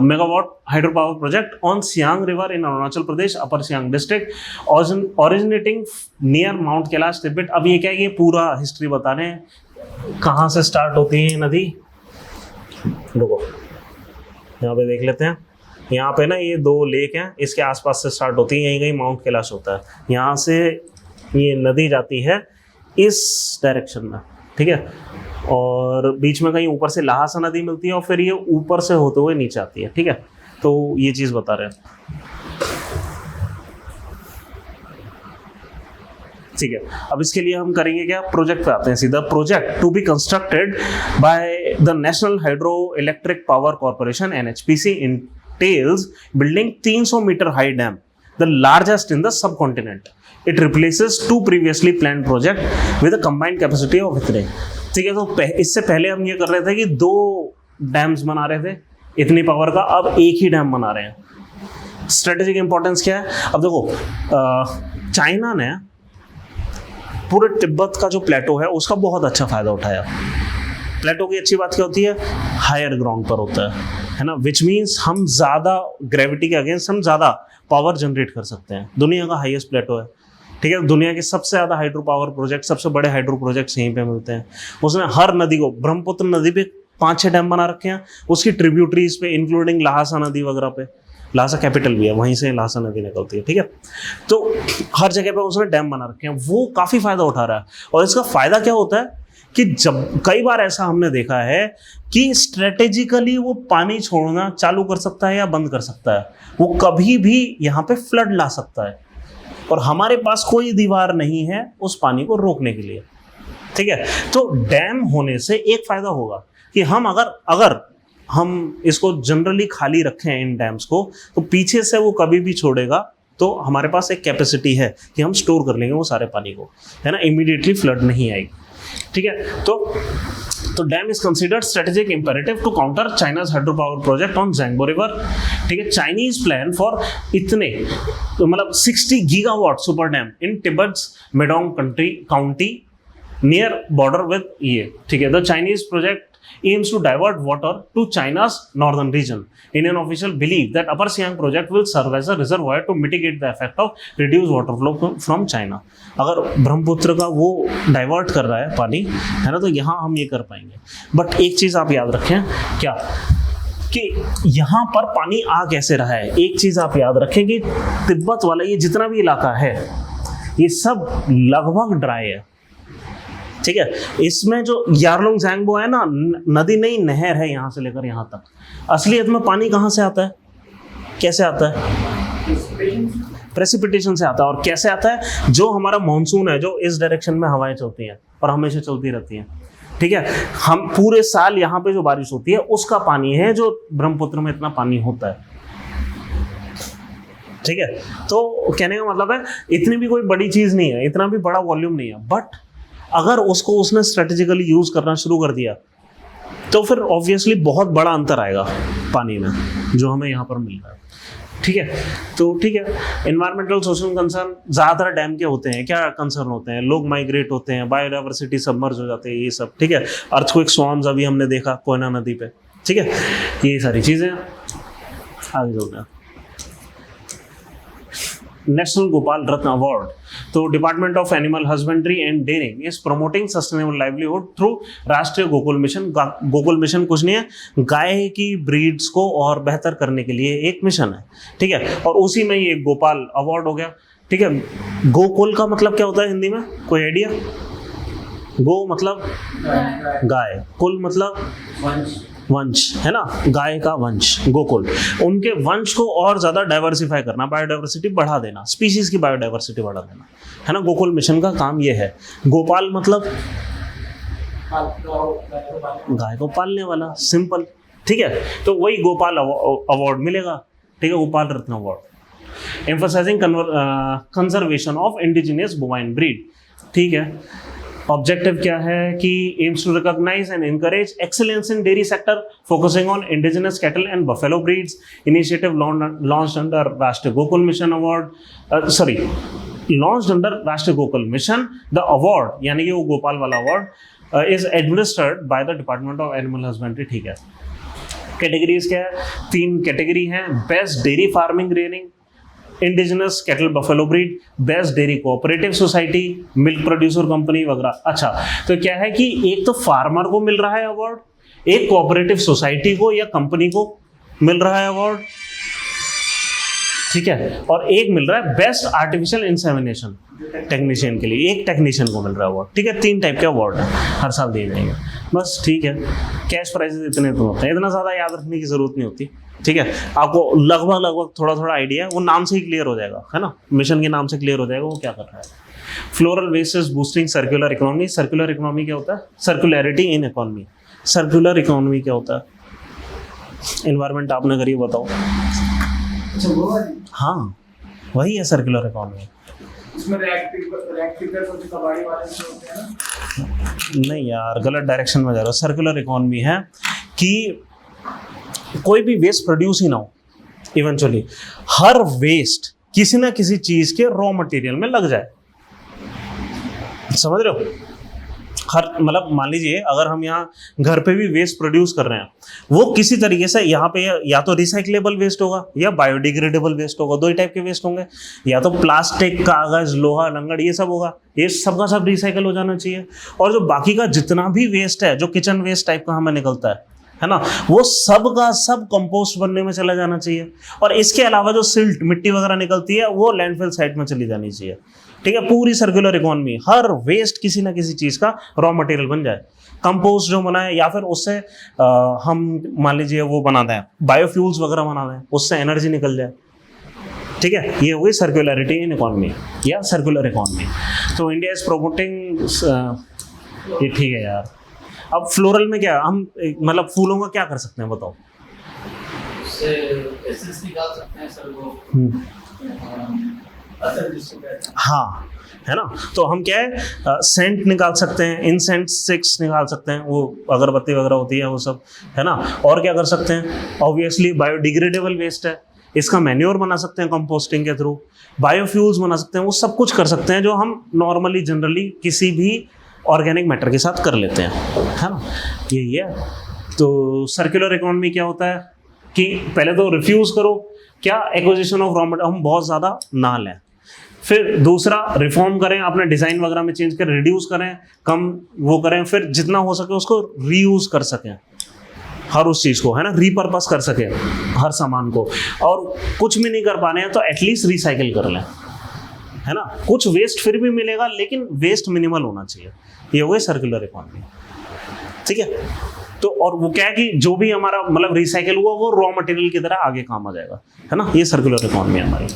megawatt hydro power project on Siang river in Arunachal Pradesh, upper Siang district, originating near mount Kailash Tibet. अब ये क्या है, ये पूरा हिस्ट्री बता रहे हैं, कहाँ से स्टार्ट होती है नदी। रुको, यहाँ पे देख लेते हैं। यहाँ पे ना ये 2 लेक हैं, इसके आसपास से स्टार्ट होती है, यहीं कहीं माउंट कैलाश होता है। यहाँ से ये नदी जाती है इस डायरेक्शन में, ठीक है, और बीच में कहीं ऊपर से लहासा नदी मिलती है, और फिर ये ऊपर से होते हुए नीचे आती है, ठीक है। तो ये चीज़ बता रहे हैं, ठीक है। अब इसके लिए हम करेंगे क्या, प्रोजेक्ट पे आते हैं सीधा। Project to be constructed by the National Hydro Electric Power Corporation NHPC entails building 300 meter high dam, the largest in the subcontinent. It replaces 2 previously planned project with a combined capacity of इतने, ठीक है। तो इससे पहले हम ये कर रहे थे कि 2 डैम्स बना रहे थे इतनी पावर का, अब एक ही डैम बना रहे हैं। स्ट्रेटेजिक इंपॉर्टेंस क्या है, अब देखो, चाइना ने पूरे तिब्बत का जो प्लेटो है उसका बहुत अच्छा फायदा उठाया। प्लेटो की अच्छी बात क्या होती है, हायर ग्राउंड पर होता है ना, विच मीन्स हम ज़्यादा ग्रेविटी के अगेंस्ट हम ज़्यादा पावर जनरेट कर सकते हैं। दुनिया का हाईएस्ट प्लेटो है, ठीक है। दुनिया के सबसे ज़्यादा हाइड्रो पावर प्रोजेक्ट, सबसे बड़े हाइड्रो प्रोजेक्ट्स यहीं पे मिलते हैं। उसने हर नदी को, ब्रह्मपुत्र नदी पे 5-6 डैम बना रखे हैं, उसकी ट्रिब्यूटरीज पे इंक्लूडिंग लहासा नदी वगैरह पे, लहासा कैपिटल भी है, वहीं से लहासा नदी निकलती है, ठीक है। तो हर जगह पे उसने डैम बना रखे हैं, वो काफ़ी फ़ायदा उठा रहा है। और इसका फ़ायदा क्या होता है कि जब कई बार ऐसा हमने देखा है कि स्ट्रेटेजिकली वो पानी छोड़ना चालू कर सकता है या बंद कर सकता है, वो कभी भी यहाँ पे फ्लड ला सकता है, और हमारे पास कोई दीवार नहीं है उस पानी को रोकने के लिए, ठीक है। तो डैम होने से एक फ़ायदा होगा कि हम अगर हम इसको जनरली खाली रखें इन डैम्स को, तो पीछे से वो कभी भी छोड़ेगा तो हमारे पास एक कैपेसिटी है कि हम स्टोर कर लेंगे वो सारे पानी को, है ना, इमीडिएटली फ्लड नहीं आएगी, ठीक है। तो dam is considered strategic imperative to counter China's hydro power project on Zangbo river, ठीक है। चाइनीज प्लान फॉर इतने, तो मतलब 60 gigawatt super dam in Tibet's Medog county near border with ये, ठीक है। The Chinese project aims to divert water to China's northern region. Indian officials believe that Upper Siang project will serve as a reservoir to mitigate the effect of reduced water flow from China. अगर ब्रह्मपुत्र का वो divert कर रहा है पानी, है ना, तो यहाँ हम ये कर पाएंगे. बट एक चीज़ आप याद रखें, क्या कि यहाँ पर पानी आ कैसे रहा है. एक चीज़ आप याद रखें कि तिब्बत वाला ये जितना भी इलाका है ये सब लगभग ड्राई है. ठीक है, इसमें जो यारलुंग ज़ैंगबो है ना, नदी नहीं नहर है यहाँ से लेकर यहाँ तक. असलियत में पानी कहाँ से आता है, कैसे आता है? प्रेसिपिटेशन से आता है. और कैसे आता है? जो हमारा मानसून है, जो इस डायरेक्शन में हवाएं चलती हैं और हमेशा चलती रहती हैं. ठीक है, हम पूरे साल यहाँ पे जो बारिश होती है उसका पानी है जो ब्रह्मपुत्र में इतना पानी होता है. ठीक है, तो कहने का मतलब है इतनी भी कोई बड़ी चीज़ नहीं है, इतना भी बड़ा वॉल्यूम नहीं है. बट अगर उसको उसने स्ट्रेटेजिकली यूज़ करना शुरू कर दिया तो फिर ऑब्वियसली बहुत बड़ा अंतर आएगा पानी में जो हमें यहाँ पर मिल रहा है. ठीक है, तो ठीक है, एनवायरमेंटल सोशल कंसर्न ज़्यादातर डैम के होते हैं. क्या कंसर्न होते हैं? लोग माइग्रेट होते हैं, बायोडाइवर्सिटी सबमर्ज हो जाते हैं, ये सब. ठीक है, अर्थक्वेक स्वार्म्स अभी हमने देखा कोयना नदी पे. ठीक है, ये सारी चीज़ें आगे चलते हैं. National Gopal Ratna award. तो department of animal husbandry and dairying is promoting sustainable livelihood through Rashtriya Gokul mission. Gokul mission कुछ नहीं है, गाय की ब्रीड्स को और बेहतर करने के लिए एक मिशन है. ठीक है, और उसी में ये गोपाल अवार्ड हो गया. ठीक है, गोकुल का मतलब क्या होता है हिंदी में, कोई आइडिया? गो मतलब गाय, कुल मतलब वंश, है ना, गाय का वंश, गोकुल. उनके वंश को और ज़्यादा डाइवर्सिफाई करना, बायोडाइवर्सिटी बढ़ा देना, स्पीशीज़ की बायोडाइवर्सिटी बढ़ा देना, है ना. गोकुल मिशन का काम ये है. गोपाल मतलब गाय को पालने वाला, सिंपल. ठीक है, तो वही गोपाल अवार्ड मिलेगा. ठीक है, Gopal Ratna award. Emphasising conservation of indigenous bovine breed. ठीक है, ऑब्जेक्टिव क्या है कि aims to recognise and encourage excellence in dairy sector focusing on indigenous cattle and buffalo breeds. Initiative launched under Rashtriya Gokul Mission award, launched under Rashtriya Gokul mission. The award यानी कि वो गोपाल वाला award is administered by the department of animal husbandry. ठीक है, categories क्या है? 3 category हैं. Best dairy farming rearing, indigenous cattle buffalo breed, best dairy cooperative society, milk producer company वगैरह. अच्छा, तो क्या है कि एक तो फार्मर को मिल रहा है अवार्ड, एक कोऑपरेटिव सोसाइटी को या कंपनी को मिल रहा है अवार्ड. ठीक है, और एक मिल रहा है बेस्ट आर्टिफिशियल इंसेमिनेशन टेक्नीशियन के लिए, एक टेक्नीशियन को मिल रहा है अवार्ड. ठीक है, 3 टाइप के अवार्ड है, हर साल दिए जाएंगे. बस ठीक है, कैश प्राइजेस इतने तो होते हैं, इतना ज़्यादा याद रखने की ज़रूरत नहीं होती. ठीक है, आपको लगभग थोड़ा आइडिया वो नाम से ही क्लियर हो जाएगा, है ना, मिशन के नाम से क्लियर हो जाएगा वो क्या कर रहा है. Floral waste is boosting circular economy. Circular economy क्या होता है? Circularity in economy. Circular economy क्या होता है? एनवायरमेंट आपने करिए, बताओ. अच्छा, वो वाली? हाँ, वही है सर्कुलर इकोनॉमी. इसमें रिएक्टिव होते कबाड़ी वाले से होते हैं ना? नहीं यार, गलत डायरेक्शन में जा रहा हो. सर्कुलर इकोनॉमी है कि कोई भी वेस्ट प्रोड्यूस ही ना हो, इवेंचुअली हर वेस्ट किसी ना किसी चीज के रॉ मटेरियल में लग जाए. समझ रहे हो? हर मतलब मान लीजिए अगर हम यहाँ घर पे भी वेस्ट प्रोड्यूस कर रहे हैं, वो किसी तरीके से यहाँ पे या तो रिसाइक्लेबल वेस्ट होगा या बायोडिग्रेडेबल वेस्ट होगा. 2 ही टाइप के वेस्ट होंगे, या तो प्लास्टिक, कागज, लोहा, लंगड़, ये सब होगा. ये सब का सब रिसाइकल हो जाना चाहिए. और जो बाकी का जितना भी वेस्ट है, जो किचन वेस्ट टाइप का हमें निकलता है ना, वो सब का सब कंपोस्ट बनने में चला जाना चाहिए. और इसके अलावा जो सिल्ट, मिट्टी वगैरह निकलती है, वो लैंडफिल साइट में चली जानी चाहिए. ठीक है, पूरी सर्कुलर इकोनॉमी, हर वेस्ट किसी ना किसी चीज़ का रॉ मटेरियल बन जाए. कंपोस्ट जो बना है, या फिर उससे हम मान लीजिए वो बना दें, बायोफ्यूल्स वगैरह बना दें, उससे एनर्जी निकल जाए. ठीक है, ये हुई सर्कुलरिटी इन इकोनॉमी या सर्कुलर इकोनॉमी. तो इंडिया इज प्रोमोटिंग ये. ठीक है यार, अब फ्लोरल में क्या हम मतलब फूलों का क्या कर सकते हैं, बताओ. उससे एसेंस निकाल सकते हैं सर, वो असर जिसको कहते हैं. हाँ, है ना, तो हम क्या है सेंट निकाल सकते हैं, इंसेंट स्टिक्स निकाल सकते हैं, वो अगरबत्ती वगैरह होती है वो सब, है ना. और क्या कर सकते हैं? ऑब्वियसली बायोडिग्रेडेबल वेस्ट है, इसका मैन्योर बना सकते हैं कंपोस्टिंग के थ्रू. बायोफ्यूल्स बना सकते हैं, वो सब कुछ कर सकते हैं जो हम नॉर्मली जनरली किसी भी ऑर्गेनिक मैटर के साथ कर लेते हैं, है ना, यही है। तो सर्कुलर इकोनॉमी क्या होता है कि पहले तो रिफ्यूज़ करो क्या एक्विजिशन ऑफ रॉ मटेरियल, हम बहुत ज़्यादा ना लें। फिर दूसरा रिफॉर्म करें, अपने डिज़ाइन वगैरह में चेंज करें, रिड्यूस करें, कम वो करें, फिर जितना हो सके उसको रीयूज़ कर सकें, हर उस चीज़ को, है ना, रीपर्पस कर सकें हर सामान को। और कुछ भी नहीं कर पा रहे हैं तो एटलीस्ट रिसाइकिल कर लें, है ना। कुछ वेस्ट फिर भी मिलेगा लेकिन वेस्ट मिनिमल होना चाहिए, ये हो गई सर्कुलर इकोनॉमी, ठीक है। तो और वो क्या है कि जो भी हमारा मतलब रिसाइकिल हुआ वो रॉ मटेरियल की तरह आगे काम आ जाएगा, है ना, ये सर्कुलर इकोनॉमी है हमारी,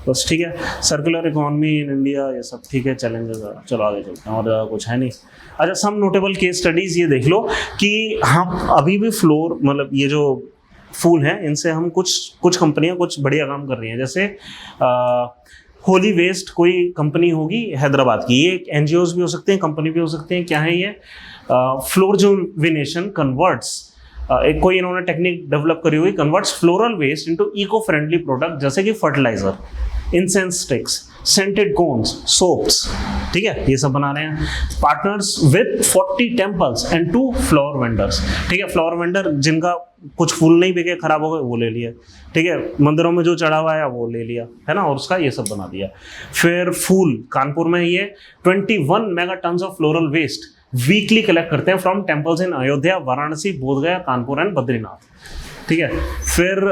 बस, ठीक है। सर्कुलर इकोनॉमी इन इंडिया, ये सब ठीक है, चैलेंजेस। चलो आगे चलते हैं, और ज़्यादा कुछ है नहीं। अच्छा, सम नोटेबल केस स्टडीज़ ये देख लो कि हम अभी भी फ्लोर मतलब ये जो फूल हैं इनसे हम कुछ कंपनियां कुछ बढ़िया काम कर रही हैं। जैसे होली वेस्ट कोई कंपनी होगी हैदराबाद की, ये NGOs भी हो सकते हैं, कंपनी भी हो सकते हैं, क्या है ये, फ्लोरजुविनेशन कन्वर्ट्स, एक कोई इन्होंने टेक्निक डेवलप करी हुई, converts floral waste into eco friendly product जैसे कि fertiliser, incense sticks, scented cones, soaps, ठीक है, ये सब बना रहे हैं। Partners with 40 temples and 2 flower vendors, ठीक है। फ्लावर वेंडर जिनका कुछ फूल नहीं बिके, खराब हो गए, वो ले लिया, ठीक है, मंदिरों में जो चढ़ा हुआ है वो ले लिया, है ना, और उसका ये सब बना दिया। फिर फूल, कानपुर में ये 21 mega tons of floral waste weekly collect करते हैं from temples in Ayodhya, Varanasi, Bodhgaya, Kanpur and Badrinath, ठीक है। फिर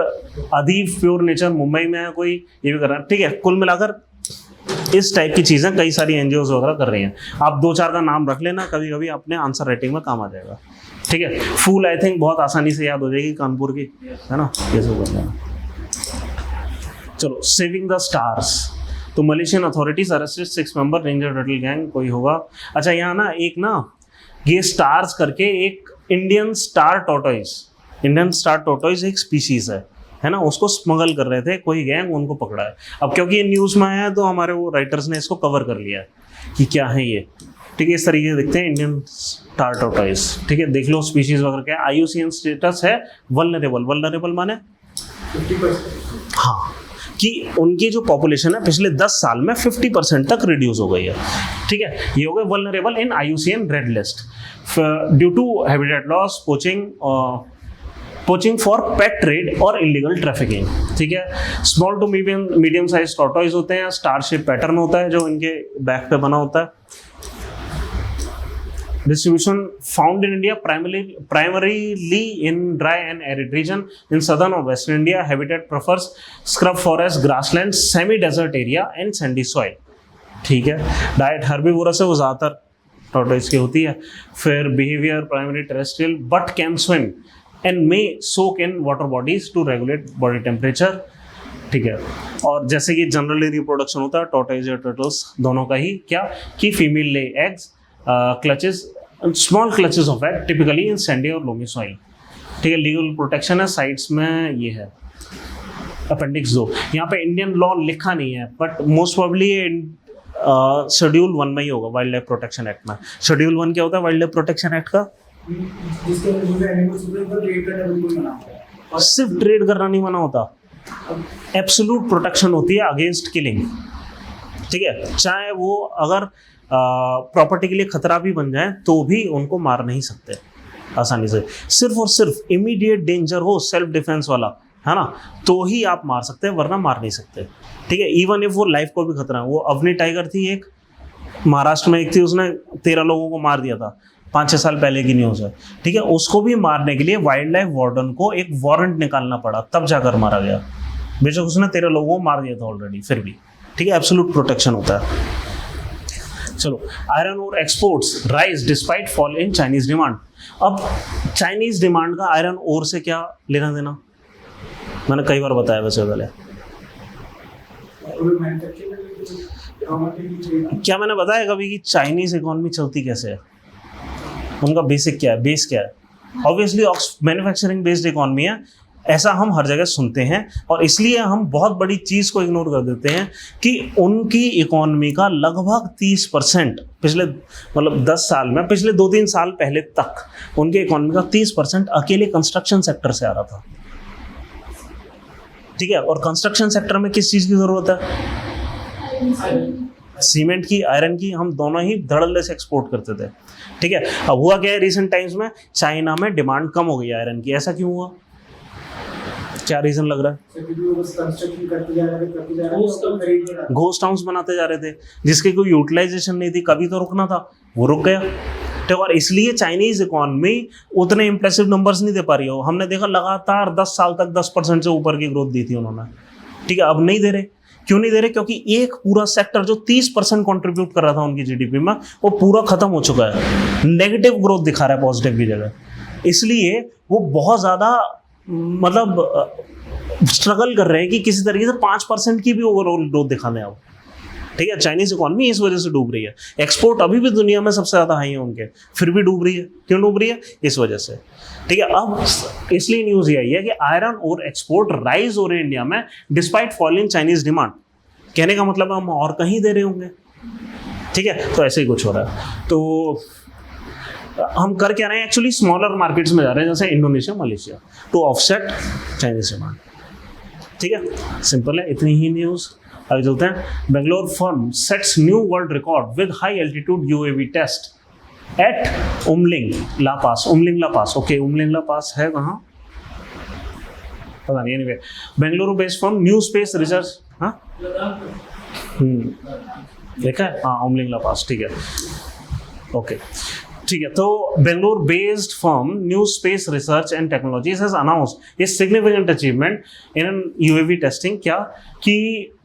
अदीब प्योर नेचर मुंबई में है कोई, ये भी कर रहा है, ठीक है। कुल मिलाकर इस टाइप की चीज़ें कई सारी NGOs वगैरह कर रही हैं। आप 2-4 का नाम रख लेना, कभी कभी अपने आंसर राइटिंग में काम आ जाएगा, ठीक है। फूल आई थिंक बहुत आसानी से याद हो जाएगी, कानपुर की, है ना, ये सब कर लेना। चलो, सेविंग द स्टार्स, तो Malaysian authorities arrested 6 member ranger turtle gang, कोई होगा। अच्छा, यहाँ ना एक ना ये स्टार्स करके एक इंडियन स्टार टोटोइज एक स्पीशीज है ना, उसको स्मगल कर रहे थे कोई गैंग, उनको पकड़ा है। अब क्योंकि ये न्यूज़ में आया है तो हमारे वो राइटर्स ने इसको कवर कर लिया है कि क्या है ये, ठीक है। इस तरीके से दिखते हैं इंडियन स्टार टोटोइज, ठीक है, देख लो स्पीशीज वगैरह क्या है। IUCN स्टेटस है वल्नरेबल माने 50%, हाँ, कि उनकी जो पॉपुलेशन है पिछले 10 साल में 50% तक रिड्यूस हो गई है, ठीक है। ये हो गए vulnerable in IUCN red list due to habitat loss, poaching for pet trade और इलीगल ट्रैफिकिंग, ठीक है। Small to medium size tortoise होते हैं, स्टार शेप पैटर्न होता है जो इनके बैक पे बना होता है। Distribution found in India primarily in dry and arid region. In southern or western India, habitat prefers scrub forest, grasslands, semi-desert area and sandy soil. ठीक है। डाइट हर्बीवोरस है, वो ज़्यादातर टॉर्टोइज की होती है। फिर behaviour primary terrestrial but can swim and may soak in water bodies to regulate body temperature, ठीक है। और जैसे कि जनरली रिप्रोडक्शन होता है टॉर्टोइज या टर्टल्स दोनों का ही, क्या कि female lay eggs, clutches, small clutches of egg typically in sandy और loamy soil, ठीक है। लीगल प्रोटेक्शन है, साइट्स में ये है अपेंडिक्स 2, यहाँ पे इंडियन लॉ लिखा नहीं है बट मोस्ट प्रोबेबली ये शेड्यूल 1 में ही होगा, वाइल्ड लाइफ प्रोटेक्शन एक्ट में। शेड्यूल 1 क्या होता है वाइल्ड लाइफ प्रोटेक्शन एक्ट का? जिसके एनिमल्स को ट्रेड करना बिल्कुल मना होता है, सिर्फ ट्रेड करना नहीं मना होता, एब्सोल्यूट प्रोटेक्शन होती है अगेंस्ट किलिंग, ठीक है। चाहे वो अगर प्रॉपर्टी के लिए खतरा भी बन जाए तो भी उनको मार नहीं सकते आसानी से, सिर्फ और सिर्फ इमीडिएट डेंजर हो, सेल्फ डिफेंस वाला, है ना, तो ही आप मार सकते हैं, वरना मार नहीं सकते, ठीक है। इवन इफ वो लाइफ को भी खतरा है। वो अवनी टाइगर थी एक, महाराष्ट्र में एक थी, उसने 13 लोगों को मार दिया था, 5-6 साल पहले की न्यूज़ है, ठीक है। उसको भी मारने के लिए वाइल्ड लाइफ वार्डन को एक वारंट निकालना पड़ा, तब जाकर मारा गया, बेशक उसने 13 लोगों को मार दिया था ऑलरेडी, फिर भी, ठीक है, एब्सोल्यूट प्रोटेक्शन होता है। चलो, iron ore exports rise despite fall in Chinese demand. अब चाइनीज डिमांड का आयरन ओर से क्या लेना देना, मैंने कई बार बताया वैसे पहले, क्या मैंने बताया कभी कि चाइनीज इकोनॉमी चलती कैसे है, उनका बेसिक क्या है, बेस क्या है? ऑब्वियसली मैन्युफैक्चरिंग बेस्ड इकोनॉमी है, ऐसा हम हर जगह सुनते हैं, और इसलिए हम बहुत बड़ी चीज़ को इग्नोर कर देते हैं कि उनकी इकोनॉमी का लगभग 30% पिछले मतलब 10 साल में, पिछले 2-3 साल पहले तक उनकी इकोनॉमी का 30% अकेले कंस्ट्रक्शन सेक्टर से आ रहा था, ठीक है। और कंस्ट्रक्शन सेक्टर में किस चीज़ की ज़रूरत है? सीमेंट की, आयरन की, हम दोनों ही धड़ल्ले से एक्सपोर्ट करते थे। ठीक है, अब हुआ क्या है रिसेंट टाइम्स में चाइना में डिमांड कम हो गई आयरन की। ऐसा क्यों हुआ, क्या रीजन लग रहा है? घोस्ट टाउन्स बनाते जा रहे थे जिसकी कोई यूटिलाइजेशन नहीं थी, कभी तो रुकना था, वो रुक गया। तो और इसलिए चाइनीज इकोनॉमी उतने इंप्रेसिव नंबर्स नहीं दे पा रही हो। हमने देखा लगातार 10 साल तक 10% से ऊपर की ग्रोथ दी थी उन्होंने। ठीक है, अब नहीं दे रहे। क्यों नहीं दे रहे? क्योंकि एक पूरा सेक्टर जो 30% कंट्रीब्यूट कर रहा था उनकी जीडीपी में, वो पूरा खत्म हो चुका है, नेगेटिव ग्रोथ दिखा रहा है पॉजिटिव की जगह। इसलिए वो बहुत ज़्यादा मतलब स्ट्रगल कर रहे हैं कि किसी तरीके से 5% की भी ओवरऑल ग्रोथ दिखाने अब। ठीक है, चाइनीज इकोनॉमी इस वजह से डूब रही है। एक्सपोर्ट अभी भी दुनिया में सबसे ज़्यादा हाई है उनके, फिर भी डूब रही है। क्यों डूब रही है? इस वजह से। ठीक है, अब इसलिए न्यूज़ ये आई है कि आयरन और एक्सपोर्ट राइज हो रहे हैं इंडिया में despite fall in Chinese demand. कहने का मतलब हम और कहीं दे रहे होंगे। ठीक है, तो ऐसे ही कुछ हो रहा है। तो हम कर क्या रहे हैं एक्चुअली, स्मॉलर मार्केट्स में जा रहे हैं जैसे Indonesia, Malaysia, to offset Chinese demand. ठीक है, सिंपल है, इतनी ही न्यूज़। आगे चलते हैं। Bangalore firm sets new world record with high altitude UAV test at Umling La pass. Umling La pass, okay, Umling La pass है कहाँ पता नहीं। Anyway, Bengaluru based firm new space research, हाँ देखा है, हाँ उमलिंग ला पास, ठीक है, ओके। ठीक है, तो Bangalore based firm new space Research and Technologies has announced a significant achievement in UAV testing. क्या कि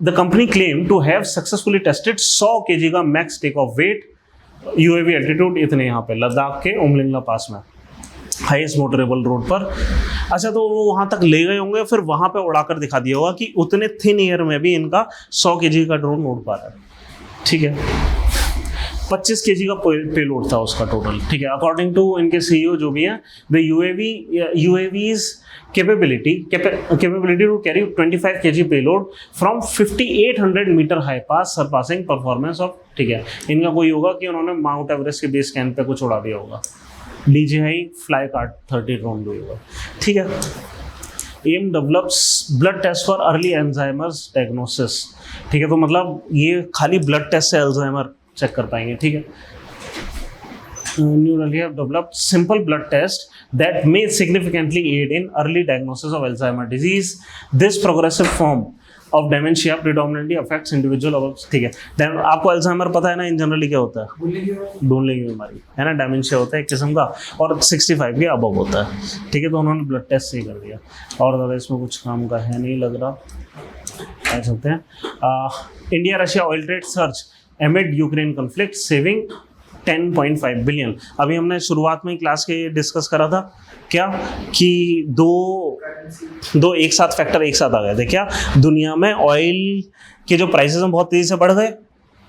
the company claim to have successfully tested 100 kg का max take off weight UAV altitude, इतने यहाँ पे लद्दाख के उमलिंगला पास में, हाईएस्ट मोटरेबल रोड पर। अच्छा, तो वो वहाँ तक ले गए होंगे, फिर वहाँ पे उड़ाकर दिखा दिया होगा कि उतने थिन एयर में भी इनका 100 kg का ड्रोन उड़ पा रहा है। ठीक है, 25 kg का पेलोड था उसका टोटल। ठीक है, अकॉर्डिंग टू इनके सीईओ जो भी हैं, the UAV's capability to carry 25 kg payload from 5800 metre high pass surpassing performance of. ठीक है, इनका कोई होगा कि उन्होंने माउंट एवरेस्ट के बेस कैंप पे कुछ उड़ा दिया होगा, DJI फ्लाई कार्ड 30 ड्रोन भी होगा। ठीक है, M develops blood test for early Alzheimer's diagnosis. ठीक है, तो मतलब ये खाली ब्लड टेस्ट से अल्जाइमर चेक कर पाएंगे। ठीक है, New Delhi have developed simple blood test that may significantly aid in early diagnosis of Alzheimer's disease. This progressive form of dementia predominantly affects individual of। ठीक है, आपको अल्जाइमर पता है ना इन जनरली क्या होता है? भूलने की बीमारी है ना, डेमेंशिया होता है एक किस्म का, और 65 के अबव होता है। ठीक है, तो उन्होंने ब्लड टेस्ट सही कर दिया, और ज़्यादा इसमें कुछ काम का है नहीं लग रहा। आ सकते हैं। India Russia oil trade search एमिड Ukraine conflict saving 10.5 billion. अभी हमने शुरुआत में क्लास के डिस्कस करा था क्या कि दो एक साथ फैक्टर एक साथ आ गए थे। क्या दुनिया में ऑयल के जो प्राइसेस हैं बहुत तेज़ी से बढ़ गए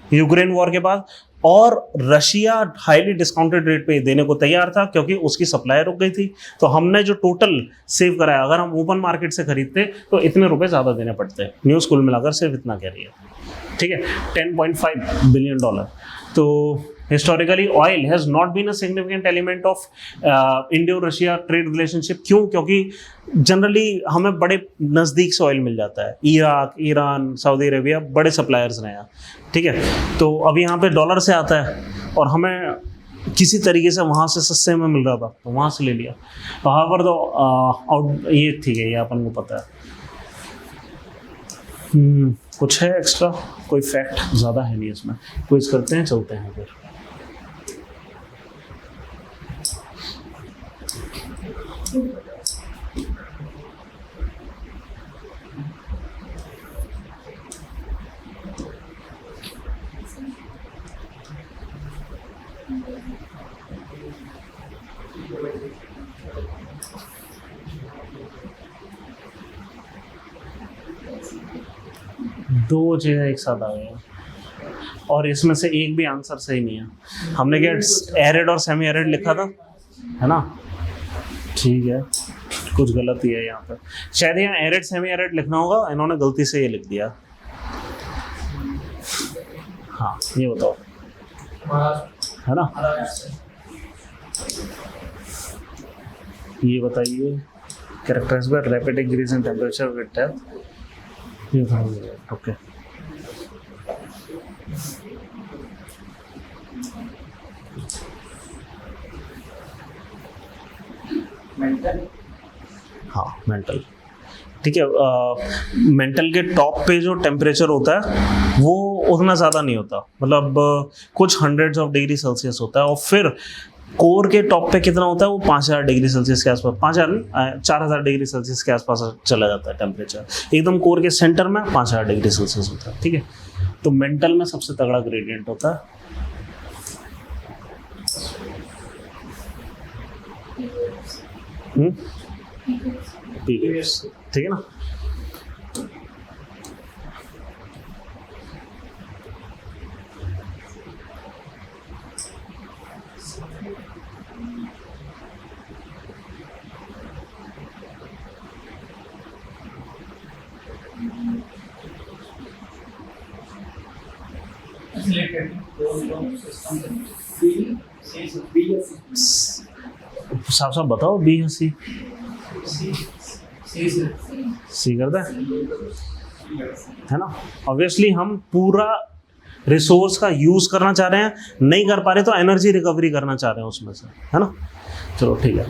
यूक्रेन वॉर के बाद, और रशिया हाईली डिस्काउंटेड रेट पे देने को तैयार था क्योंकि उसकी सप्लाई रुक गई थी। तो हमने जो टोटल सेव कराया, अगर हम ओपन मार्केट से खरीदते तो इतने रुपए ज़्यादा देने पड़ते। न्यूज़ कुल मिलाकर सिर्फ इतना कह रही है। ठीक है, $10.5 बिलियन। तो historically oil has not been a significant element of Indo Russia trade relationship. क्यों? क्योंकि जनरली हमें बड़े नज़दीक से ऑयल मिल जाता है, इराक, ईरान, सऊदी अरेबिया बड़े सप्लायर्स रहे हैं। ठीक है, तो अभी यहाँ पे डॉलर से आता है और हमें किसी तरीके से वहाँ से सस्ते में मिल रहा था तो वहाँ से ले लिया। वहाँ पर तो आउट ये ठीक है, ये अपन को पता है। कुछ है एक्स्ट्रा? कोई फैक्ट ज़्यादा है नहीं इसमें। क्विज करते हैं, चलते हैं फिर। दो चीज़ें एक साथ आ गई हैं और इसमें से एक भी आंसर सही नहीं है। हमने क्या एरिड और सेमी एरिड लिखा था, है ना? ठीक है, कुछ गलत ही है यहाँ पे। शायद यहाँ एरिड सेमी एरिड लिखना होगा, इन्होंने गलती से ये लिख दिया। हाँ, ये बताओ, है ना? ये बताइए, characterised by rapid increase in temperature with depth. ये था, ओके। मेंटल हाँ मेंटल, ठीक है। मेंटल के टॉप पे जो टेम्परेचर होता है वो उतना ज़्यादा नहीं होता, मतलब कुछ हंड्रेड्स ऑफ डिग्री सेल्सियस होता है, और फिर कोर के टॉप पे कितना होता है वो 5000 डिग्री सेल्सियस के आसपास, 5000 नहीं 4000 डिग्री सेल्सियस के आसपास चला जाता है टेम्परेचर। एकदम कोर के सेंटर में 5000 डिग्री सेल्सियस होता है, ठीक है। तो मेंटल में सबसे तगड़ा ग्रेडियंट होता है। पीरियड्स, ठीक है ना। Isolated system साफ साफ बताओ, बी या सी? सी करता है ना। ऑब्वियसली हम पूरा रिसोर्स का यूज करना चाह रहे हैं, नहीं कर पा रहे तो एनर्जी रिकवरी करना चाह रहे हैं उसमें से, है ना। चलो ठीक है।